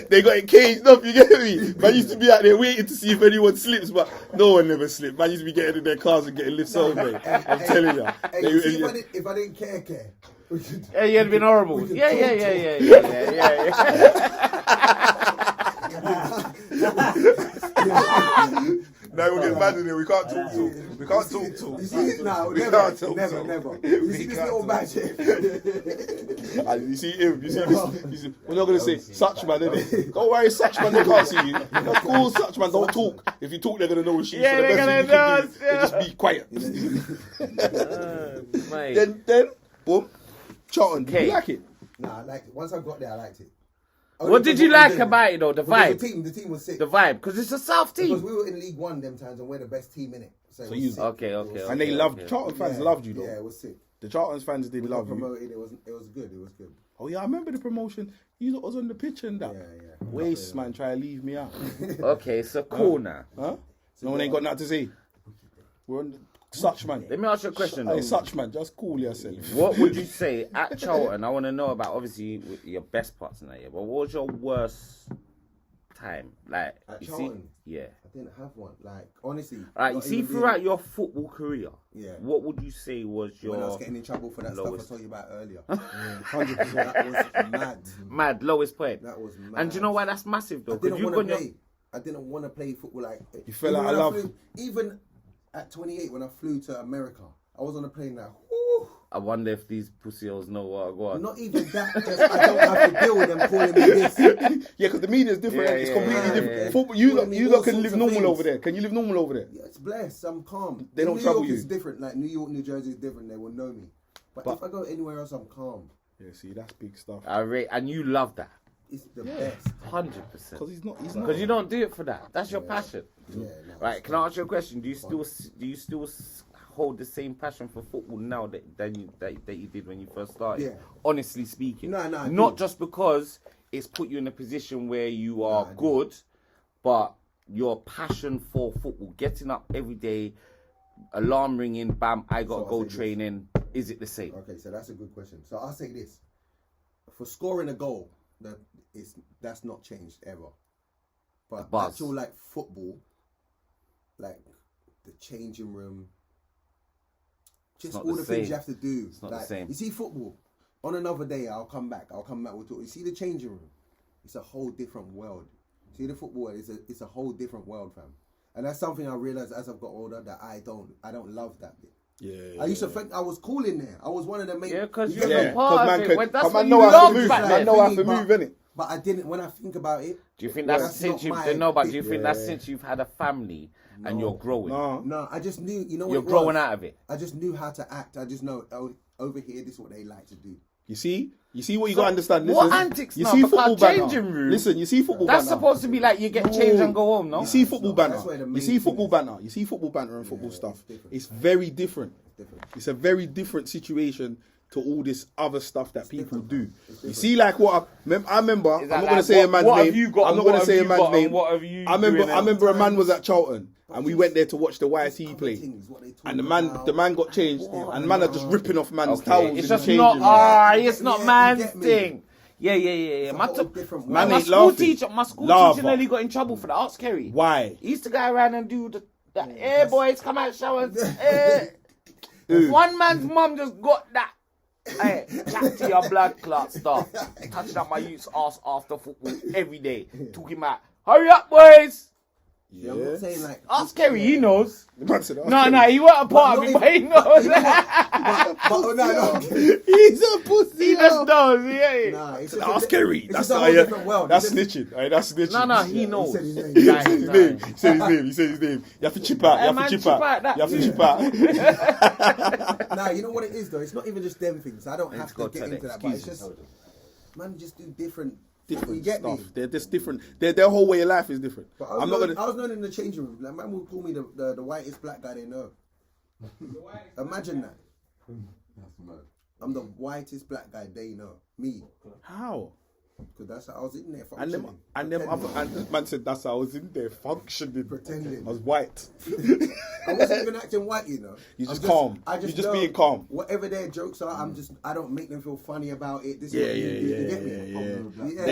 Speaker 1: they got it caged up, you get me? Man used to be out there waiting to see if anyone slips, but no one never slipped. Man used to be getting in their cars and getting lifts home, mate. I'm telling you.
Speaker 3: Hey, see, if I didn't care.
Speaker 2: Yeah, you'd been horrible.
Speaker 3: we could
Speaker 2: Yeah.
Speaker 1: Now we'll get mad in here. We can't talk. We can't talk.
Speaker 3: You see, no,
Speaker 1: We
Speaker 3: never.
Speaker 1: can't talk.
Speaker 3: You see this little badge here?
Speaker 1: And you see him. You see this. We're not gonna say such man, innit? Don't worry, such man. They can't see you. That's cool, such man. Don't talk. If you talk, they're gonna know it's you.
Speaker 2: Yeah,
Speaker 1: so the
Speaker 2: they're
Speaker 1: best
Speaker 2: gonna
Speaker 1: thing you can do is just be quiet.
Speaker 2: Mate.
Speaker 1: Then, boom. Charlton. Did
Speaker 2: Okay.
Speaker 1: you like it?
Speaker 3: Nah, once I got there, I liked it.
Speaker 2: What did you like about it though? The
Speaker 3: Because
Speaker 2: vibe.
Speaker 3: The team was sick.
Speaker 2: The vibe, because it's a South
Speaker 3: Because
Speaker 2: team.
Speaker 3: we were in League One them times and we're the best team in it. So it was
Speaker 1: you-
Speaker 3: sick.
Speaker 2: Okay.
Speaker 1: And they loved Charlton fans. Loved you though.
Speaker 3: Yeah, it was sick.
Speaker 1: The Charlton fans did
Speaker 3: We
Speaker 1: love
Speaker 3: got
Speaker 1: you.
Speaker 3: promoted. It was good. It was good.
Speaker 1: Oh yeah, I remember the promotion. You lot was on the pitch and that.
Speaker 3: Yeah.
Speaker 1: Waste man, try to leave me out.
Speaker 2: Okay, so cool now.
Speaker 1: Huh? No one ain't got nothing to say. We're on the, such man.
Speaker 2: Let me ask you a question though.
Speaker 1: Hey, such man, just cool yourself.
Speaker 2: What would you say at Charlton? I want to know about obviously your best parts in that year, but what was your worst time? Like,
Speaker 3: At
Speaker 2: you
Speaker 3: Charlton?
Speaker 2: see, yeah.
Speaker 3: I didn't have one. Like honestly.
Speaker 2: Right, you
Speaker 3: not
Speaker 2: see,
Speaker 3: even
Speaker 2: throughout
Speaker 3: being-
Speaker 2: your football career,
Speaker 3: Yeah.
Speaker 2: what would you say was your
Speaker 3: when I was getting in trouble for that
Speaker 2: lowest-
Speaker 3: stuff I told you about earlier.
Speaker 1: 100%.
Speaker 3: That was mad.
Speaker 2: mad lowest point?
Speaker 3: That was mad.
Speaker 2: And do you know why that's massive though?
Speaker 3: I didn't
Speaker 2: you've
Speaker 3: want to
Speaker 2: gone
Speaker 3: play. I didn't want to play football like.
Speaker 1: You felt
Speaker 3: even
Speaker 1: like
Speaker 3: when
Speaker 1: I love-
Speaker 3: even at 28 when I flew to America, I was on a plane now. Whoo,
Speaker 2: I wonder if these pussy hoes know what I got.
Speaker 3: not even that. Just, I don't have to deal with them calling me this.
Speaker 1: Yeah, because the media is different.
Speaker 2: Yeah,
Speaker 1: it's
Speaker 2: yeah,
Speaker 1: completely
Speaker 2: yeah,
Speaker 1: different.
Speaker 2: yeah.
Speaker 1: Football, you
Speaker 3: Calling me
Speaker 1: lot
Speaker 3: all
Speaker 1: can
Speaker 3: sorts
Speaker 1: live
Speaker 3: of
Speaker 1: normal
Speaker 3: things.
Speaker 1: over there. Can you live normal over there?
Speaker 3: Yeah, it's blessed. I'm calm.
Speaker 1: They don't
Speaker 3: New
Speaker 1: trouble
Speaker 3: York
Speaker 1: you.
Speaker 3: is different. Like New York, New Jersey is different. They will know me. But if I go anywhere else, I'm calm.
Speaker 1: Yeah, see, that's big stuff.
Speaker 2: I rate, and you love that,
Speaker 3: It's the best.
Speaker 2: 100%.
Speaker 1: Because he's not.
Speaker 2: Because you don't do it for that. That's your passion.
Speaker 3: Yeah, no,
Speaker 2: Right?
Speaker 3: it's
Speaker 2: Can I ask you a question? Do you still hold the same passion for football now that you did when you first started?
Speaker 3: Yeah.
Speaker 2: Honestly speaking.
Speaker 3: No, I
Speaker 2: Not
Speaker 3: do.
Speaker 2: just because it's put you in a position where you are good, but your passion for football, getting up every day, alarm ringing, bam, I got to
Speaker 3: So
Speaker 2: go
Speaker 3: I'll say this.
Speaker 2: training. Is it the same?
Speaker 3: Okay, so that's a good question. So I'll say this: for scoring a goal, that's not changed ever. But
Speaker 2: buzz.
Speaker 3: actual like football, like the changing room, just
Speaker 2: not
Speaker 3: all
Speaker 2: the
Speaker 3: the things
Speaker 2: same.
Speaker 3: you have to do.
Speaker 2: It's not the
Speaker 3: like,
Speaker 2: same.
Speaker 3: You see football. On another day, I'll come back. We'll talk. You see the changing room. It's a whole different world. See the football. It's a whole different world, fam. And that's something I realized as I've got older that I don't love that bit.
Speaker 1: Yeah.
Speaker 3: I used to think I was cool in there. I was one of the main.
Speaker 2: Yeah, because
Speaker 3: you
Speaker 2: you're
Speaker 3: get
Speaker 2: a
Speaker 3: me?
Speaker 2: part of
Speaker 1: man
Speaker 2: it.
Speaker 1: could-
Speaker 2: When that's
Speaker 1: man
Speaker 2: what
Speaker 1: know
Speaker 2: you
Speaker 1: how to
Speaker 2: love
Speaker 1: move.
Speaker 2: back
Speaker 1: Man
Speaker 2: then.
Speaker 1: know how to move, innit?
Speaker 3: But I didn't. When I think about it,
Speaker 2: Do you think that's
Speaker 3: That's
Speaker 2: since
Speaker 3: not
Speaker 2: you've
Speaker 3: my
Speaker 2: no? But do you
Speaker 3: thing.
Speaker 2: think that's since you've had a family and you're growing?
Speaker 3: no, I just knew. You know what
Speaker 2: You're
Speaker 3: it
Speaker 2: growing
Speaker 3: was?
Speaker 2: out of it.
Speaker 3: I just knew how to act. I just know over here, this is what they like to do.
Speaker 1: You see what you got to understand.
Speaker 2: what
Speaker 1: Listen,
Speaker 2: antics
Speaker 1: you
Speaker 2: now?
Speaker 1: see
Speaker 2: Because
Speaker 1: football banter.
Speaker 2: changing room-
Speaker 1: Listen, you see football
Speaker 2: That's
Speaker 1: banter.
Speaker 2: supposed to be like you get changed and go home, no?
Speaker 1: You see football banter.
Speaker 3: That's where the
Speaker 1: You
Speaker 3: main
Speaker 1: see
Speaker 3: thing
Speaker 1: football
Speaker 3: is.
Speaker 1: banter. You see football banter and football stuff.
Speaker 3: it's different.
Speaker 1: It's very different.
Speaker 3: different.
Speaker 1: It's a very different situation to all this other stuff that people
Speaker 3: different,
Speaker 1: do.
Speaker 3: man. It's
Speaker 1: You
Speaker 3: different.
Speaker 1: see, like what I remember. I'm
Speaker 2: Is
Speaker 1: not
Speaker 2: that
Speaker 1: going to
Speaker 2: like,
Speaker 1: say a man's
Speaker 2: what
Speaker 1: name.
Speaker 2: have you got
Speaker 1: I'm
Speaker 2: and
Speaker 1: not going
Speaker 2: what
Speaker 1: to say a
Speaker 2: have you
Speaker 1: man's
Speaker 2: got and
Speaker 1: name.
Speaker 2: what have you
Speaker 1: I remember.
Speaker 2: doing
Speaker 1: I remember a
Speaker 2: at
Speaker 1: man was at Charlton and we went there to watch the YT
Speaker 3: Other
Speaker 1: play.
Speaker 3: things, what they talk
Speaker 1: And
Speaker 3: about.
Speaker 1: the man got changed, and man are just ripping off man's
Speaker 2: Okay,
Speaker 1: towels.
Speaker 2: it's
Speaker 1: in
Speaker 2: just
Speaker 1: the
Speaker 2: not.
Speaker 1: changing room.
Speaker 2: It's not
Speaker 3: Yeah, you
Speaker 2: man's
Speaker 3: get me.
Speaker 2: thing. Yeah.
Speaker 3: a
Speaker 2: My,
Speaker 3: whole different
Speaker 2: my,
Speaker 3: world.
Speaker 1: Man ain't
Speaker 2: school
Speaker 1: laughing.
Speaker 2: teacher, my school
Speaker 1: Lava.
Speaker 2: teacher nearly got in trouble for the arts carry.
Speaker 1: Why?
Speaker 2: He used to go around and do the hey boys, come out showers. One man's mum just got that. Hey, chat to your blood clot stuff. Touching up my youth's ass after football every day. Talking about, hurry up, boys.
Speaker 3: Yeah, I'm not saying like.
Speaker 2: Ask Kerry, he knows.
Speaker 1: The man said,
Speaker 2: No, he wasn't a part of it, but he knows.
Speaker 3: No.
Speaker 1: He's a pussy.
Speaker 2: He just knows, yeah.
Speaker 3: Nah, it's
Speaker 1: Ask Kerry.
Speaker 3: It's
Speaker 1: That's
Speaker 3: just a
Speaker 1: how
Speaker 3: whole different world.
Speaker 1: That's
Speaker 3: It's just-
Speaker 1: snitching. Right, that's snitching.
Speaker 2: No, he knows.
Speaker 3: said his name.
Speaker 1: He
Speaker 2: Right,
Speaker 1: said his
Speaker 2: right.
Speaker 1: name. He said his name. He said his name. You have to chip out.
Speaker 2: Hey,
Speaker 1: You have
Speaker 2: man,
Speaker 1: to chip
Speaker 2: chip
Speaker 1: out.
Speaker 2: out that
Speaker 1: You have to
Speaker 2: too.
Speaker 1: chip out.
Speaker 3: Nah, you know what it is though? It's not even just them things. I don't have to
Speaker 2: got
Speaker 3: get
Speaker 2: to
Speaker 3: into that, but it's just man just do different. You
Speaker 1: Different
Speaker 3: get
Speaker 1: stuff.
Speaker 3: me?
Speaker 1: They're just different. Their whole way of life is different.
Speaker 3: But
Speaker 1: I'm not
Speaker 3: I
Speaker 1: gonna.
Speaker 3: was known in the changing room. Like man would call me the whitest black guy they know. Imagine that. I'm the whitest black guy they know. Me.
Speaker 1: How?
Speaker 3: Because that's how I was in there
Speaker 1: And
Speaker 3: functioning.
Speaker 1: and man said that's how I was in there functioning.
Speaker 3: Pretending.
Speaker 1: I was white.
Speaker 3: I wasn't even acting white, you know.
Speaker 1: You just calm.
Speaker 3: I
Speaker 1: You just
Speaker 3: know
Speaker 1: being calm.
Speaker 3: Whatever their jokes are, I don't make them feel funny about it. This is
Speaker 1: Yeah,
Speaker 3: what you get me? Yeah.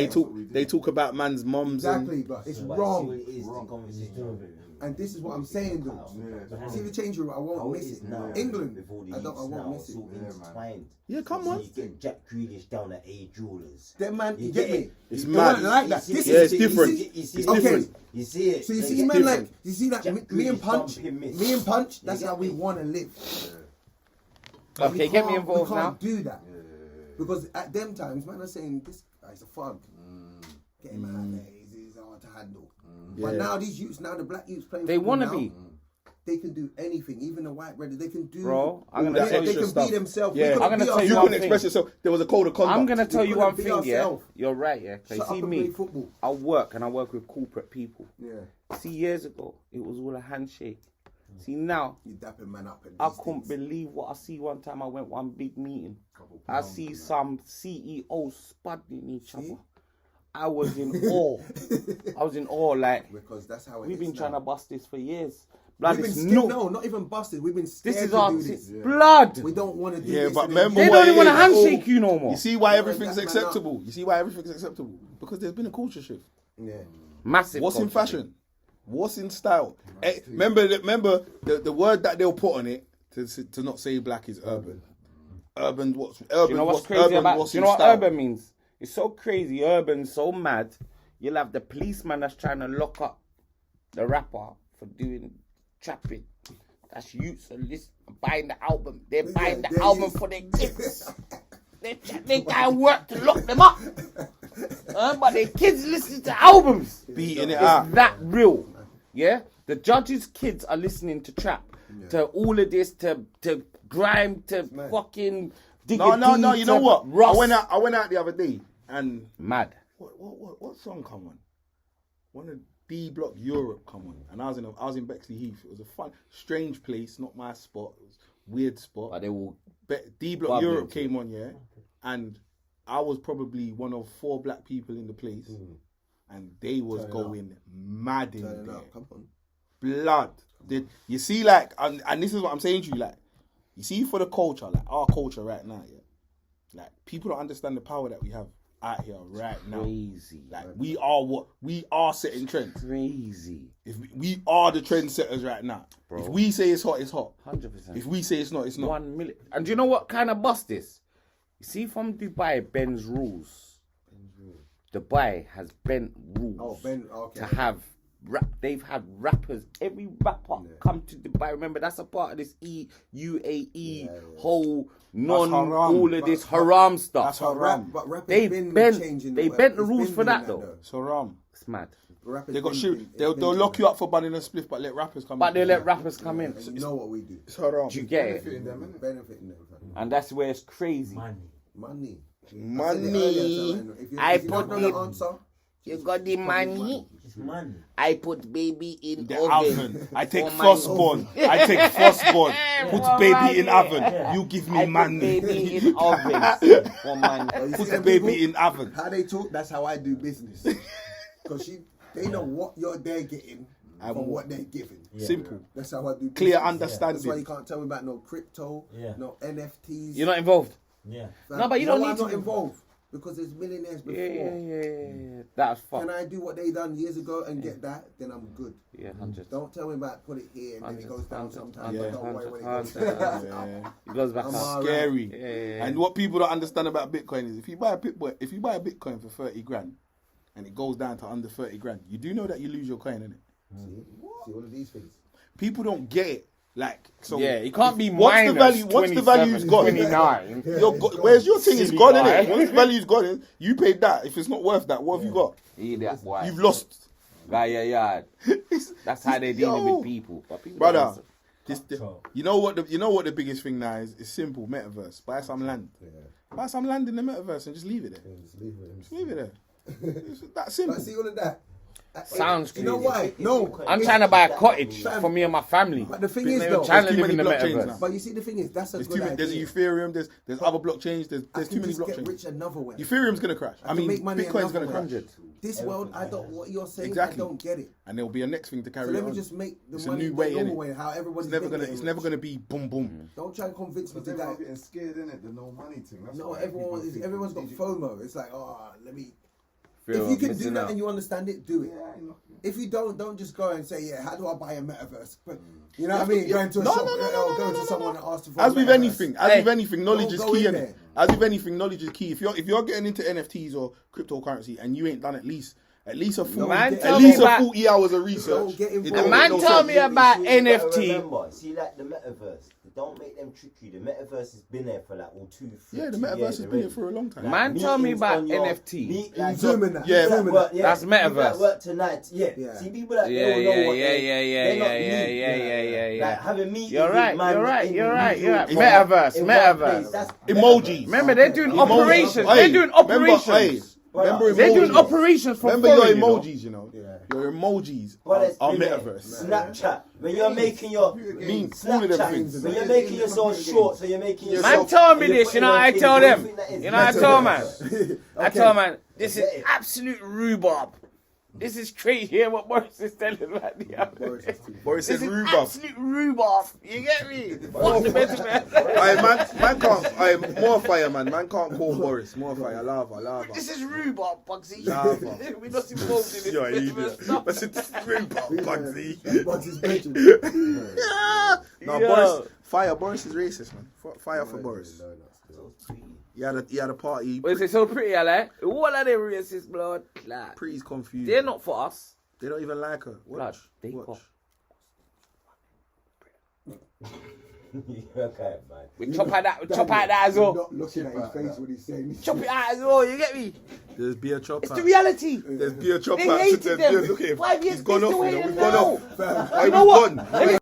Speaker 1: They talk about man's mums.
Speaker 3: Exactly, but it's wrong.
Speaker 4: It is the conversation.
Speaker 3: And this is what I'm saying, though. See the change room, I won't miss it. England, I won't miss it.
Speaker 1: Yeah, come on.
Speaker 4: You get Jack Grealish down at A Jewelers.
Speaker 3: That man, you get me?
Speaker 1: It's
Speaker 3: They
Speaker 1: mad.
Speaker 3: weren't like that. This
Speaker 1: Yeah,
Speaker 3: is
Speaker 1: it's different.
Speaker 4: You see,
Speaker 3: Okay.
Speaker 4: You see it.
Speaker 3: So you
Speaker 4: They
Speaker 3: see,
Speaker 4: get
Speaker 3: man,
Speaker 1: different.
Speaker 3: like you see that
Speaker 4: Jack
Speaker 3: me and
Speaker 4: Grealish
Speaker 3: Punch,
Speaker 4: dumping miss.
Speaker 3: me and Punch. That's
Speaker 4: You
Speaker 3: how
Speaker 4: get
Speaker 3: we
Speaker 4: me?
Speaker 3: want to live.
Speaker 2: Okay, get me involved
Speaker 3: we
Speaker 2: now.
Speaker 3: can't do that because at them times, man, are saying this guy's a thug. Get him out there. He's hard to handle. But now these youths, now the black youths playing.
Speaker 2: They
Speaker 3: football
Speaker 2: want to
Speaker 3: now,
Speaker 2: be.
Speaker 3: They can do anything. Even the white brothers, they can do.
Speaker 2: Bro, I'm
Speaker 1: all
Speaker 2: gonna
Speaker 1: that
Speaker 2: tell
Speaker 3: They
Speaker 2: you.
Speaker 3: can
Speaker 1: stuff.
Speaker 3: be themselves.
Speaker 1: Yeah.
Speaker 3: We gotta
Speaker 2: I'm gonna
Speaker 3: be
Speaker 2: tell you
Speaker 1: You
Speaker 2: one
Speaker 3: ourselves.
Speaker 1: couldn't
Speaker 2: thing.
Speaker 1: express yourself. There was a code of conduct.
Speaker 2: I'm gonna tell you
Speaker 3: couldn't
Speaker 2: one
Speaker 3: be
Speaker 2: thing, yeah.
Speaker 3: ourselves.
Speaker 2: You're right, yeah.
Speaker 3: Shut
Speaker 2: So
Speaker 3: up
Speaker 2: see
Speaker 3: and
Speaker 2: me,
Speaker 3: play football.
Speaker 2: I work with corporate people.
Speaker 3: Yeah,
Speaker 2: See, years ago, it was all a handshake. See, now,
Speaker 3: you dapping man up. And
Speaker 2: I
Speaker 3: these
Speaker 2: couldn't
Speaker 3: things.
Speaker 2: believe what I see one time. I went one big meeting. I see some CEOs spudding each other. I was in awe. I was in awe, like,
Speaker 3: Because that's how it
Speaker 2: we've
Speaker 3: is
Speaker 2: been
Speaker 3: now.
Speaker 2: trying to bust this for years. Blood
Speaker 3: We've been
Speaker 2: is
Speaker 3: scared.
Speaker 2: no.
Speaker 3: No, not even busted. We've been scared
Speaker 2: This is
Speaker 3: to
Speaker 2: our
Speaker 3: do this.
Speaker 2: blood.
Speaker 3: We don't want to do
Speaker 1: Yeah,
Speaker 3: this.
Speaker 1: but
Speaker 3: and
Speaker 1: remember
Speaker 2: They
Speaker 1: what
Speaker 2: don't even want to
Speaker 1: it is.
Speaker 2: handshake you no more.
Speaker 1: You see why
Speaker 3: Yeah,
Speaker 1: everything's
Speaker 3: that man up.
Speaker 1: acceptable. You see why everything's acceptable because there's been a culture shift.
Speaker 3: Yeah.
Speaker 2: Massive.
Speaker 1: What's in
Speaker 2: culture.
Speaker 1: fashion? What's in style? Remember the word that they'll put on it to not say black is urban. Urban. What's urban?
Speaker 2: Do you know what's crazy
Speaker 1: urban,
Speaker 2: about?
Speaker 1: What's
Speaker 2: Do you
Speaker 1: in
Speaker 2: know what
Speaker 1: style?
Speaker 2: urban means? It's so crazy. Urban, so mad. You'll have the policeman that's trying to lock up the rapper for doing trapping. That's youths are buying the album. They're buying the
Speaker 3: they're
Speaker 2: album
Speaker 3: youths.
Speaker 2: for their kids. they can't work to lock them up. But their kids listen to albums.
Speaker 1: Beating it
Speaker 2: It's
Speaker 1: out.
Speaker 2: that real. Yeah? The judges' kids are listening to trap, to all of this, to grime, to fucking
Speaker 1: No. You know what?
Speaker 2: Ross.
Speaker 1: I went out the other day and
Speaker 2: Mad.
Speaker 1: what song come on? One of D Block Europe come on, and I was in Bexley Heath. It was a fun, strange place, not my spot. It was a weird spot.
Speaker 2: But they will.
Speaker 1: D Block
Speaker 2: Bubbling
Speaker 1: Europe
Speaker 2: to
Speaker 1: came on, yeah, and I was probably one of 4 black people in the place, and they was going mad in
Speaker 3: Turn it
Speaker 1: there.
Speaker 3: up. Come on.
Speaker 1: Blood. You see, like, and this is what I'm saying to you, like, you see, for the culture, like our culture right now, yeah, like people don't understand the power that we have out here right now.
Speaker 2: Crazy.
Speaker 1: Like we are setting trends.
Speaker 2: Crazy.
Speaker 1: If we are the trendsetters right now.
Speaker 2: Bro.
Speaker 1: If we say it's hot, it's hot.
Speaker 2: 100%.
Speaker 1: If we say it's not, it's not.
Speaker 2: 1 million. And do you know what kind of bust this? You see, from Dubai, Ben's rules. Dubai has bent rules
Speaker 3: Oh, Ben. Okay.
Speaker 2: to have rap. They've had rappers. Every rapper come to Dubai. Remember, that's a part of this UAE whole
Speaker 1: haram.
Speaker 2: all of this haram stuff.
Speaker 1: That's haram.
Speaker 3: But rap has
Speaker 2: They
Speaker 3: been
Speaker 2: bent.
Speaker 3: changing.
Speaker 2: They bent the rules for that though.
Speaker 1: It's haram.
Speaker 2: It's mad.
Speaker 3: Rap has
Speaker 1: They got
Speaker 3: been-
Speaker 1: shoot.
Speaker 3: it's
Speaker 1: They'll
Speaker 3: been
Speaker 1: lock
Speaker 3: changing.
Speaker 1: you up for banning a spliff, but let rappers come.
Speaker 2: But
Speaker 1: in.
Speaker 2: they let rappers come in.
Speaker 3: And you know what we do.
Speaker 1: It's haram.
Speaker 2: Do you get it?
Speaker 3: Benefiting them. Fam.
Speaker 2: And that's where it's crazy.
Speaker 3: Money. I said it
Speaker 1: Money.
Speaker 3: earlier, so if you don't know the answer,
Speaker 2: You got the money.
Speaker 5: It's money.
Speaker 2: I put baby in
Speaker 1: The
Speaker 2: oven.
Speaker 1: oven. I take
Speaker 2: For
Speaker 1: firstborn. I take firstborn. Put
Speaker 2: For
Speaker 1: baby
Speaker 2: money.
Speaker 1: in oven. You give me
Speaker 2: I put
Speaker 1: money.
Speaker 2: baby in oven for money.
Speaker 3: you see
Speaker 1: Put
Speaker 3: them
Speaker 1: baby
Speaker 3: people?
Speaker 1: in oven.
Speaker 3: How they talk, that's how I do business. Because they know what they're getting from what they're giving.
Speaker 1: Simple.
Speaker 3: That's how I do business.
Speaker 1: Clear
Speaker 3: That's why you
Speaker 1: understanding.
Speaker 3: can't tell me about no crypto,
Speaker 5: Yeah.
Speaker 3: no NFTs.
Speaker 2: You're not involved.
Speaker 5: Yeah.
Speaker 3: Fam,
Speaker 2: No, but you
Speaker 3: know
Speaker 2: don't
Speaker 3: why
Speaker 2: need
Speaker 3: I'm
Speaker 2: to
Speaker 3: not
Speaker 2: be
Speaker 3: involved because there's millionaires before.
Speaker 2: Yeah. That's fucked.
Speaker 3: Can I do what they done years ago and get that? Then I'm good.
Speaker 2: Yeah, 100.
Speaker 3: Don't tell me about put it here and then it goes down
Speaker 2: 100,
Speaker 3: sometimes.
Speaker 1: yeah.
Speaker 3: But don't worry when it goes
Speaker 2: 100.
Speaker 3: down.
Speaker 1: Yeah.
Speaker 2: It goes back
Speaker 3: I'm
Speaker 2: up.
Speaker 3: all
Speaker 1: Scary.
Speaker 2: Yeah.
Speaker 1: And what people don't understand about Bitcoin is if you buy a Bitcoin for 30 grand and it goes down to under 30 grand, you do know that you lose your coin, innit?
Speaker 3: See all of these things.
Speaker 1: People don't get it. Like, so
Speaker 2: Yeah, it can't be
Speaker 1: once the
Speaker 2: minus
Speaker 1: value, once the value's
Speaker 2: 27,
Speaker 1: gone,
Speaker 2: 29.
Speaker 1: where's your thing? It's
Speaker 2: Silly
Speaker 1: gone,
Speaker 2: guy.
Speaker 1: innit? Once the value's gone, you paid that. If it's not worth that, what have you got?
Speaker 2: Idiot boy.
Speaker 1: You've lost.
Speaker 2: Yeah. That's how they're dealing with people. But people
Speaker 1: Brother.
Speaker 2: don't understand.
Speaker 1: You know what the biggest thing now is? It's simple. Metaverse. Buy some land. Buy some land in the metaverse and just leave it there. Just leave it there. It's that simple.
Speaker 3: But see all of that.
Speaker 2: Sounds
Speaker 3: You know
Speaker 2: crazy.
Speaker 3: why? No.
Speaker 2: I'm trying to buy a cottage for me and my family.
Speaker 3: But the thing
Speaker 1: There's
Speaker 3: is,
Speaker 1: too
Speaker 3: though,
Speaker 2: trying to live
Speaker 1: many
Speaker 2: in the
Speaker 1: blockchains
Speaker 2: metaverse.
Speaker 1: now.
Speaker 3: but you see, the thing is, that's a
Speaker 1: There's
Speaker 3: good
Speaker 1: too many.
Speaker 3: idea.
Speaker 1: There's Ethereum. There's other blockchains. There's
Speaker 3: I
Speaker 1: too
Speaker 3: can
Speaker 1: many
Speaker 3: just get
Speaker 1: blockchains.
Speaker 3: rich another way.
Speaker 1: Ethereum's gonna crash. I
Speaker 3: can
Speaker 1: mean,
Speaker 3: make money
Speaker 1: Bitcoin's
Speaker 3: another
Speaker 1: gonna
Speaker 3: way.
Speaker 1: crash.
Speaker 3: This world, I don't. What you're saying,
Speaker 1: Exactly.
Speaker 3: I don't get it.
Speaker 1: And there'll be a next thing to
Speaker 3: So
Speaker 1: carry
Speaker 3: let
Speaker 1: on.
Speaker 3: me just make the
Speaker 1: It's a
Speaker 3: money
Speaker 1: new way,
Speaker 3: the normal
Speaker 1: innit?
Speaker 3: way, how everybody's
Speaker 1: It's never gonna be boom boom.
Speaker 3: Don't try and convince me
Speaker 8: But
Speaker 3: to
Speaker 8: everyone's
Speaker 3: that.
Speaker 8: getting scared, innit? The no money thing. That's
Speaker 3: No,
Speaker 8: why
Speaker 3: everyone's got FOMO. It's like, let me.
Speaker 2: Fear
Speaker 3: If you
Speaker 2: of
Speaker 3: can do
Speaker 2: missing
Speaker 3: that
Speaker 2: out.
Speaker 3: and you understand it, do it.
Speaker 8: Yeah, I know.
Speaker 3: If you don't just go and say, how do I buy a metaverse? But you know what I mean? Going to a shop or going to someone and ask for
Speaker 1: As
Speaker 3: a
Speaker 1: with
Speaker 3: metaverse.
Speaker 1: anything, knowledge is
Speaker 3: Don't go
Speaker 1: key,
Speaker 3: in
Speaker 1: innit?
Speaker 3: there.
Speaker 1: As with anything, knowledge is key. If you're getting into NFTs or cryptocurrency and you ain't done at least a full
Speaker 2: Man,
Speaker 1: at
Speaker 2: tell
Speaker 1: least
Speaker 2: me
Speaker 1: a
Speaker 2: about-
Speaker 1: 40 hours of research.
Speaker 3: Don't get
Speaker 1: it
Speaker 3: involved.
Speaker 1: don't
Speaker 2: A
Speaker 1: make
Speaker 2: man
Speaker 1: no
Speaker 2: tell
Speaker 1: sense.
Speaker 2: me about
Speaker 4: You gotta
Speaker 2: NFT.
Speaker 4: Remember, see, like the metaverse, don't make them trick you. The metaverse has been there for like 2-3
Speaker 1: Yeah, the
Speaker 4: 2
Speaker 1: metaverse
Speaker 4: years
Speaker 1: has been
Speaker 4: already.
Speaker 1: here for a long time.
Speaker 2: Man, tell me
Speaker 4: meetings
Speaker 2: about
Speaker 4: on your-
Speaker 2: NFT.
Speaker 4: like,
Speaker 3: Zoom in that.
Speaker 1: Yeah.
Speaker 3: Zoom in that.
Speaker 2: That's
Speaker 4: People
Speaker 2: metaverse.
Speaker 4: at work tonight,
Speaker 3: Yeah.
Speaker 4: See, people that
Speaker 2: Yeah,
Speaker 4: they all know
Speaker 2: yeah,
Speaker 4: what
Speaker 2: yeah,
Speaker 4: they-
Speaker 2: yeah, yeah,
Speaker 4: they're not
Speaker 2: yeah,
Speaker 4: me.
Speaker 2: yeah.
Speaker 4: Like having meetings.
Speaker 2: You're right,
Speaker 4: with man
Speaker 2: you're right,
Speaker 4: in
Speaker 2: you're
Speaker 4: New
Speaker 2: right, you're right.
Speaker 4: York,
Speaker 2: Metaverse,
Speaker 4: in one
Speaker 2: metaverse.
Speaker 4: place, that's
Speaker 1: Emojis.
Speaker 2: Remember, they're doing
Speaker 1: Emojis.
Speaker 2: operations.
Speaker 1: Hey,
Speaker 2: They're doing operations.
Speaker 1: Remember
Speaker 2: They're doing
Speaker 1: emojis.
Speaker 2: operations for
Speaker 1: Remember
Speaker 2: foreign,
Speaker 1: your
Speaker 2: you know?
Speaker 1: emojis, you know.
Speaker 3: Yeah.
Speaker 1: Your emojis
Speaker 4: But it's
Speaker 1: are
Speaker 4: been there.
Speaker 1: metaverse.
Speaker 4: Snapchat. When you're making your
Speaker 1: All of them things.
Speaker 4: Snapchat. When you're making yourself short, so you're making
Speaker 2: Man
Speaker 4: yourself.
Speaker 2: told me
Speaker 4: you're
Speaker 2: this, you know,
Speaker 4: putting
Speaker 2: I
Speaker 4: your
Speaker 2: tell
Speaker 4: thing-
Speaker 2: them.
Speaker 4: you think that is
Speaker 2: You know, I told man.
Speaker 4: metaverse.
Speaker 2: I told man, this is absolute rhubarb. This is crazy. Hear what Boris is telling about the other day.
Speaker 1: Boris
Speaker 2: This
Speaker 1: said
Speaker 2: is
Speaker 1: rhubarb.
Speaker 2: absolute rhubarb. You get me? Fuck the metaverse.
Speaker 1: Man can't. More fire, man. Man can't call Boris. More fire. Lava.
Speaker 2: This is rhubarb, Bugsy.
Speaker 1: Lava.
Speaker 2: We're not involved in this
Speaker 1: You're an
Speaker 2: metaverse
Speaker 1: idiot.
Speaker 2: stuff.
Speaker 1: But it's rhubarb, Bugsy.
Speaker 3: What's his bedroom?
Speaker 1: No,
Speaker 2: Yo.
Speaker 1: Boris. Fire. Boris is racist, man. Fire for Boris. He had a party.
Speaker 2: Well, it's so pretty, I like. What are they racist, blood? Like,
Speaker 1: Pretty's confused.
Speaker 2: they're not for us.
Speaker 1: They don't even like her.
Speaker 2: Blood,
Speaker 1: Watch.
Speaker 2: they
Speaker 1: Watch.
Speaker 2: got.
Speaker 4: Okay, man.
Speaker 2: We chop out that as well.
Speaker 3: Not looking at his face when he's saying this.
Speaker 2: Chop it out as well, you get me?
Speaker 1: There's beer chop
Speaker 2: It's
Speaker 1: out.
Speaker 2: the reality.
Speaker 1: There's beer chop
Speaker 2: They
Speaker 1: out.
Speaker 2: hated
Speaker 1: There's
Speaker 2: them.
Speaker 1: beer. Look at him.
Speaker 2: 5 years
Speaker 1: He's gone
Speaker 2: they
Speaker 1: off.
Speaker 2: still
Speaker 1: You know.
Speaker 2: hate
Speaker 1: We've
Speaker 2: them
Speaker 1: gone
Speaker 2: now.
Speaker 1: off.
Speaker 2: You know what?
Speaker 1: We've gone.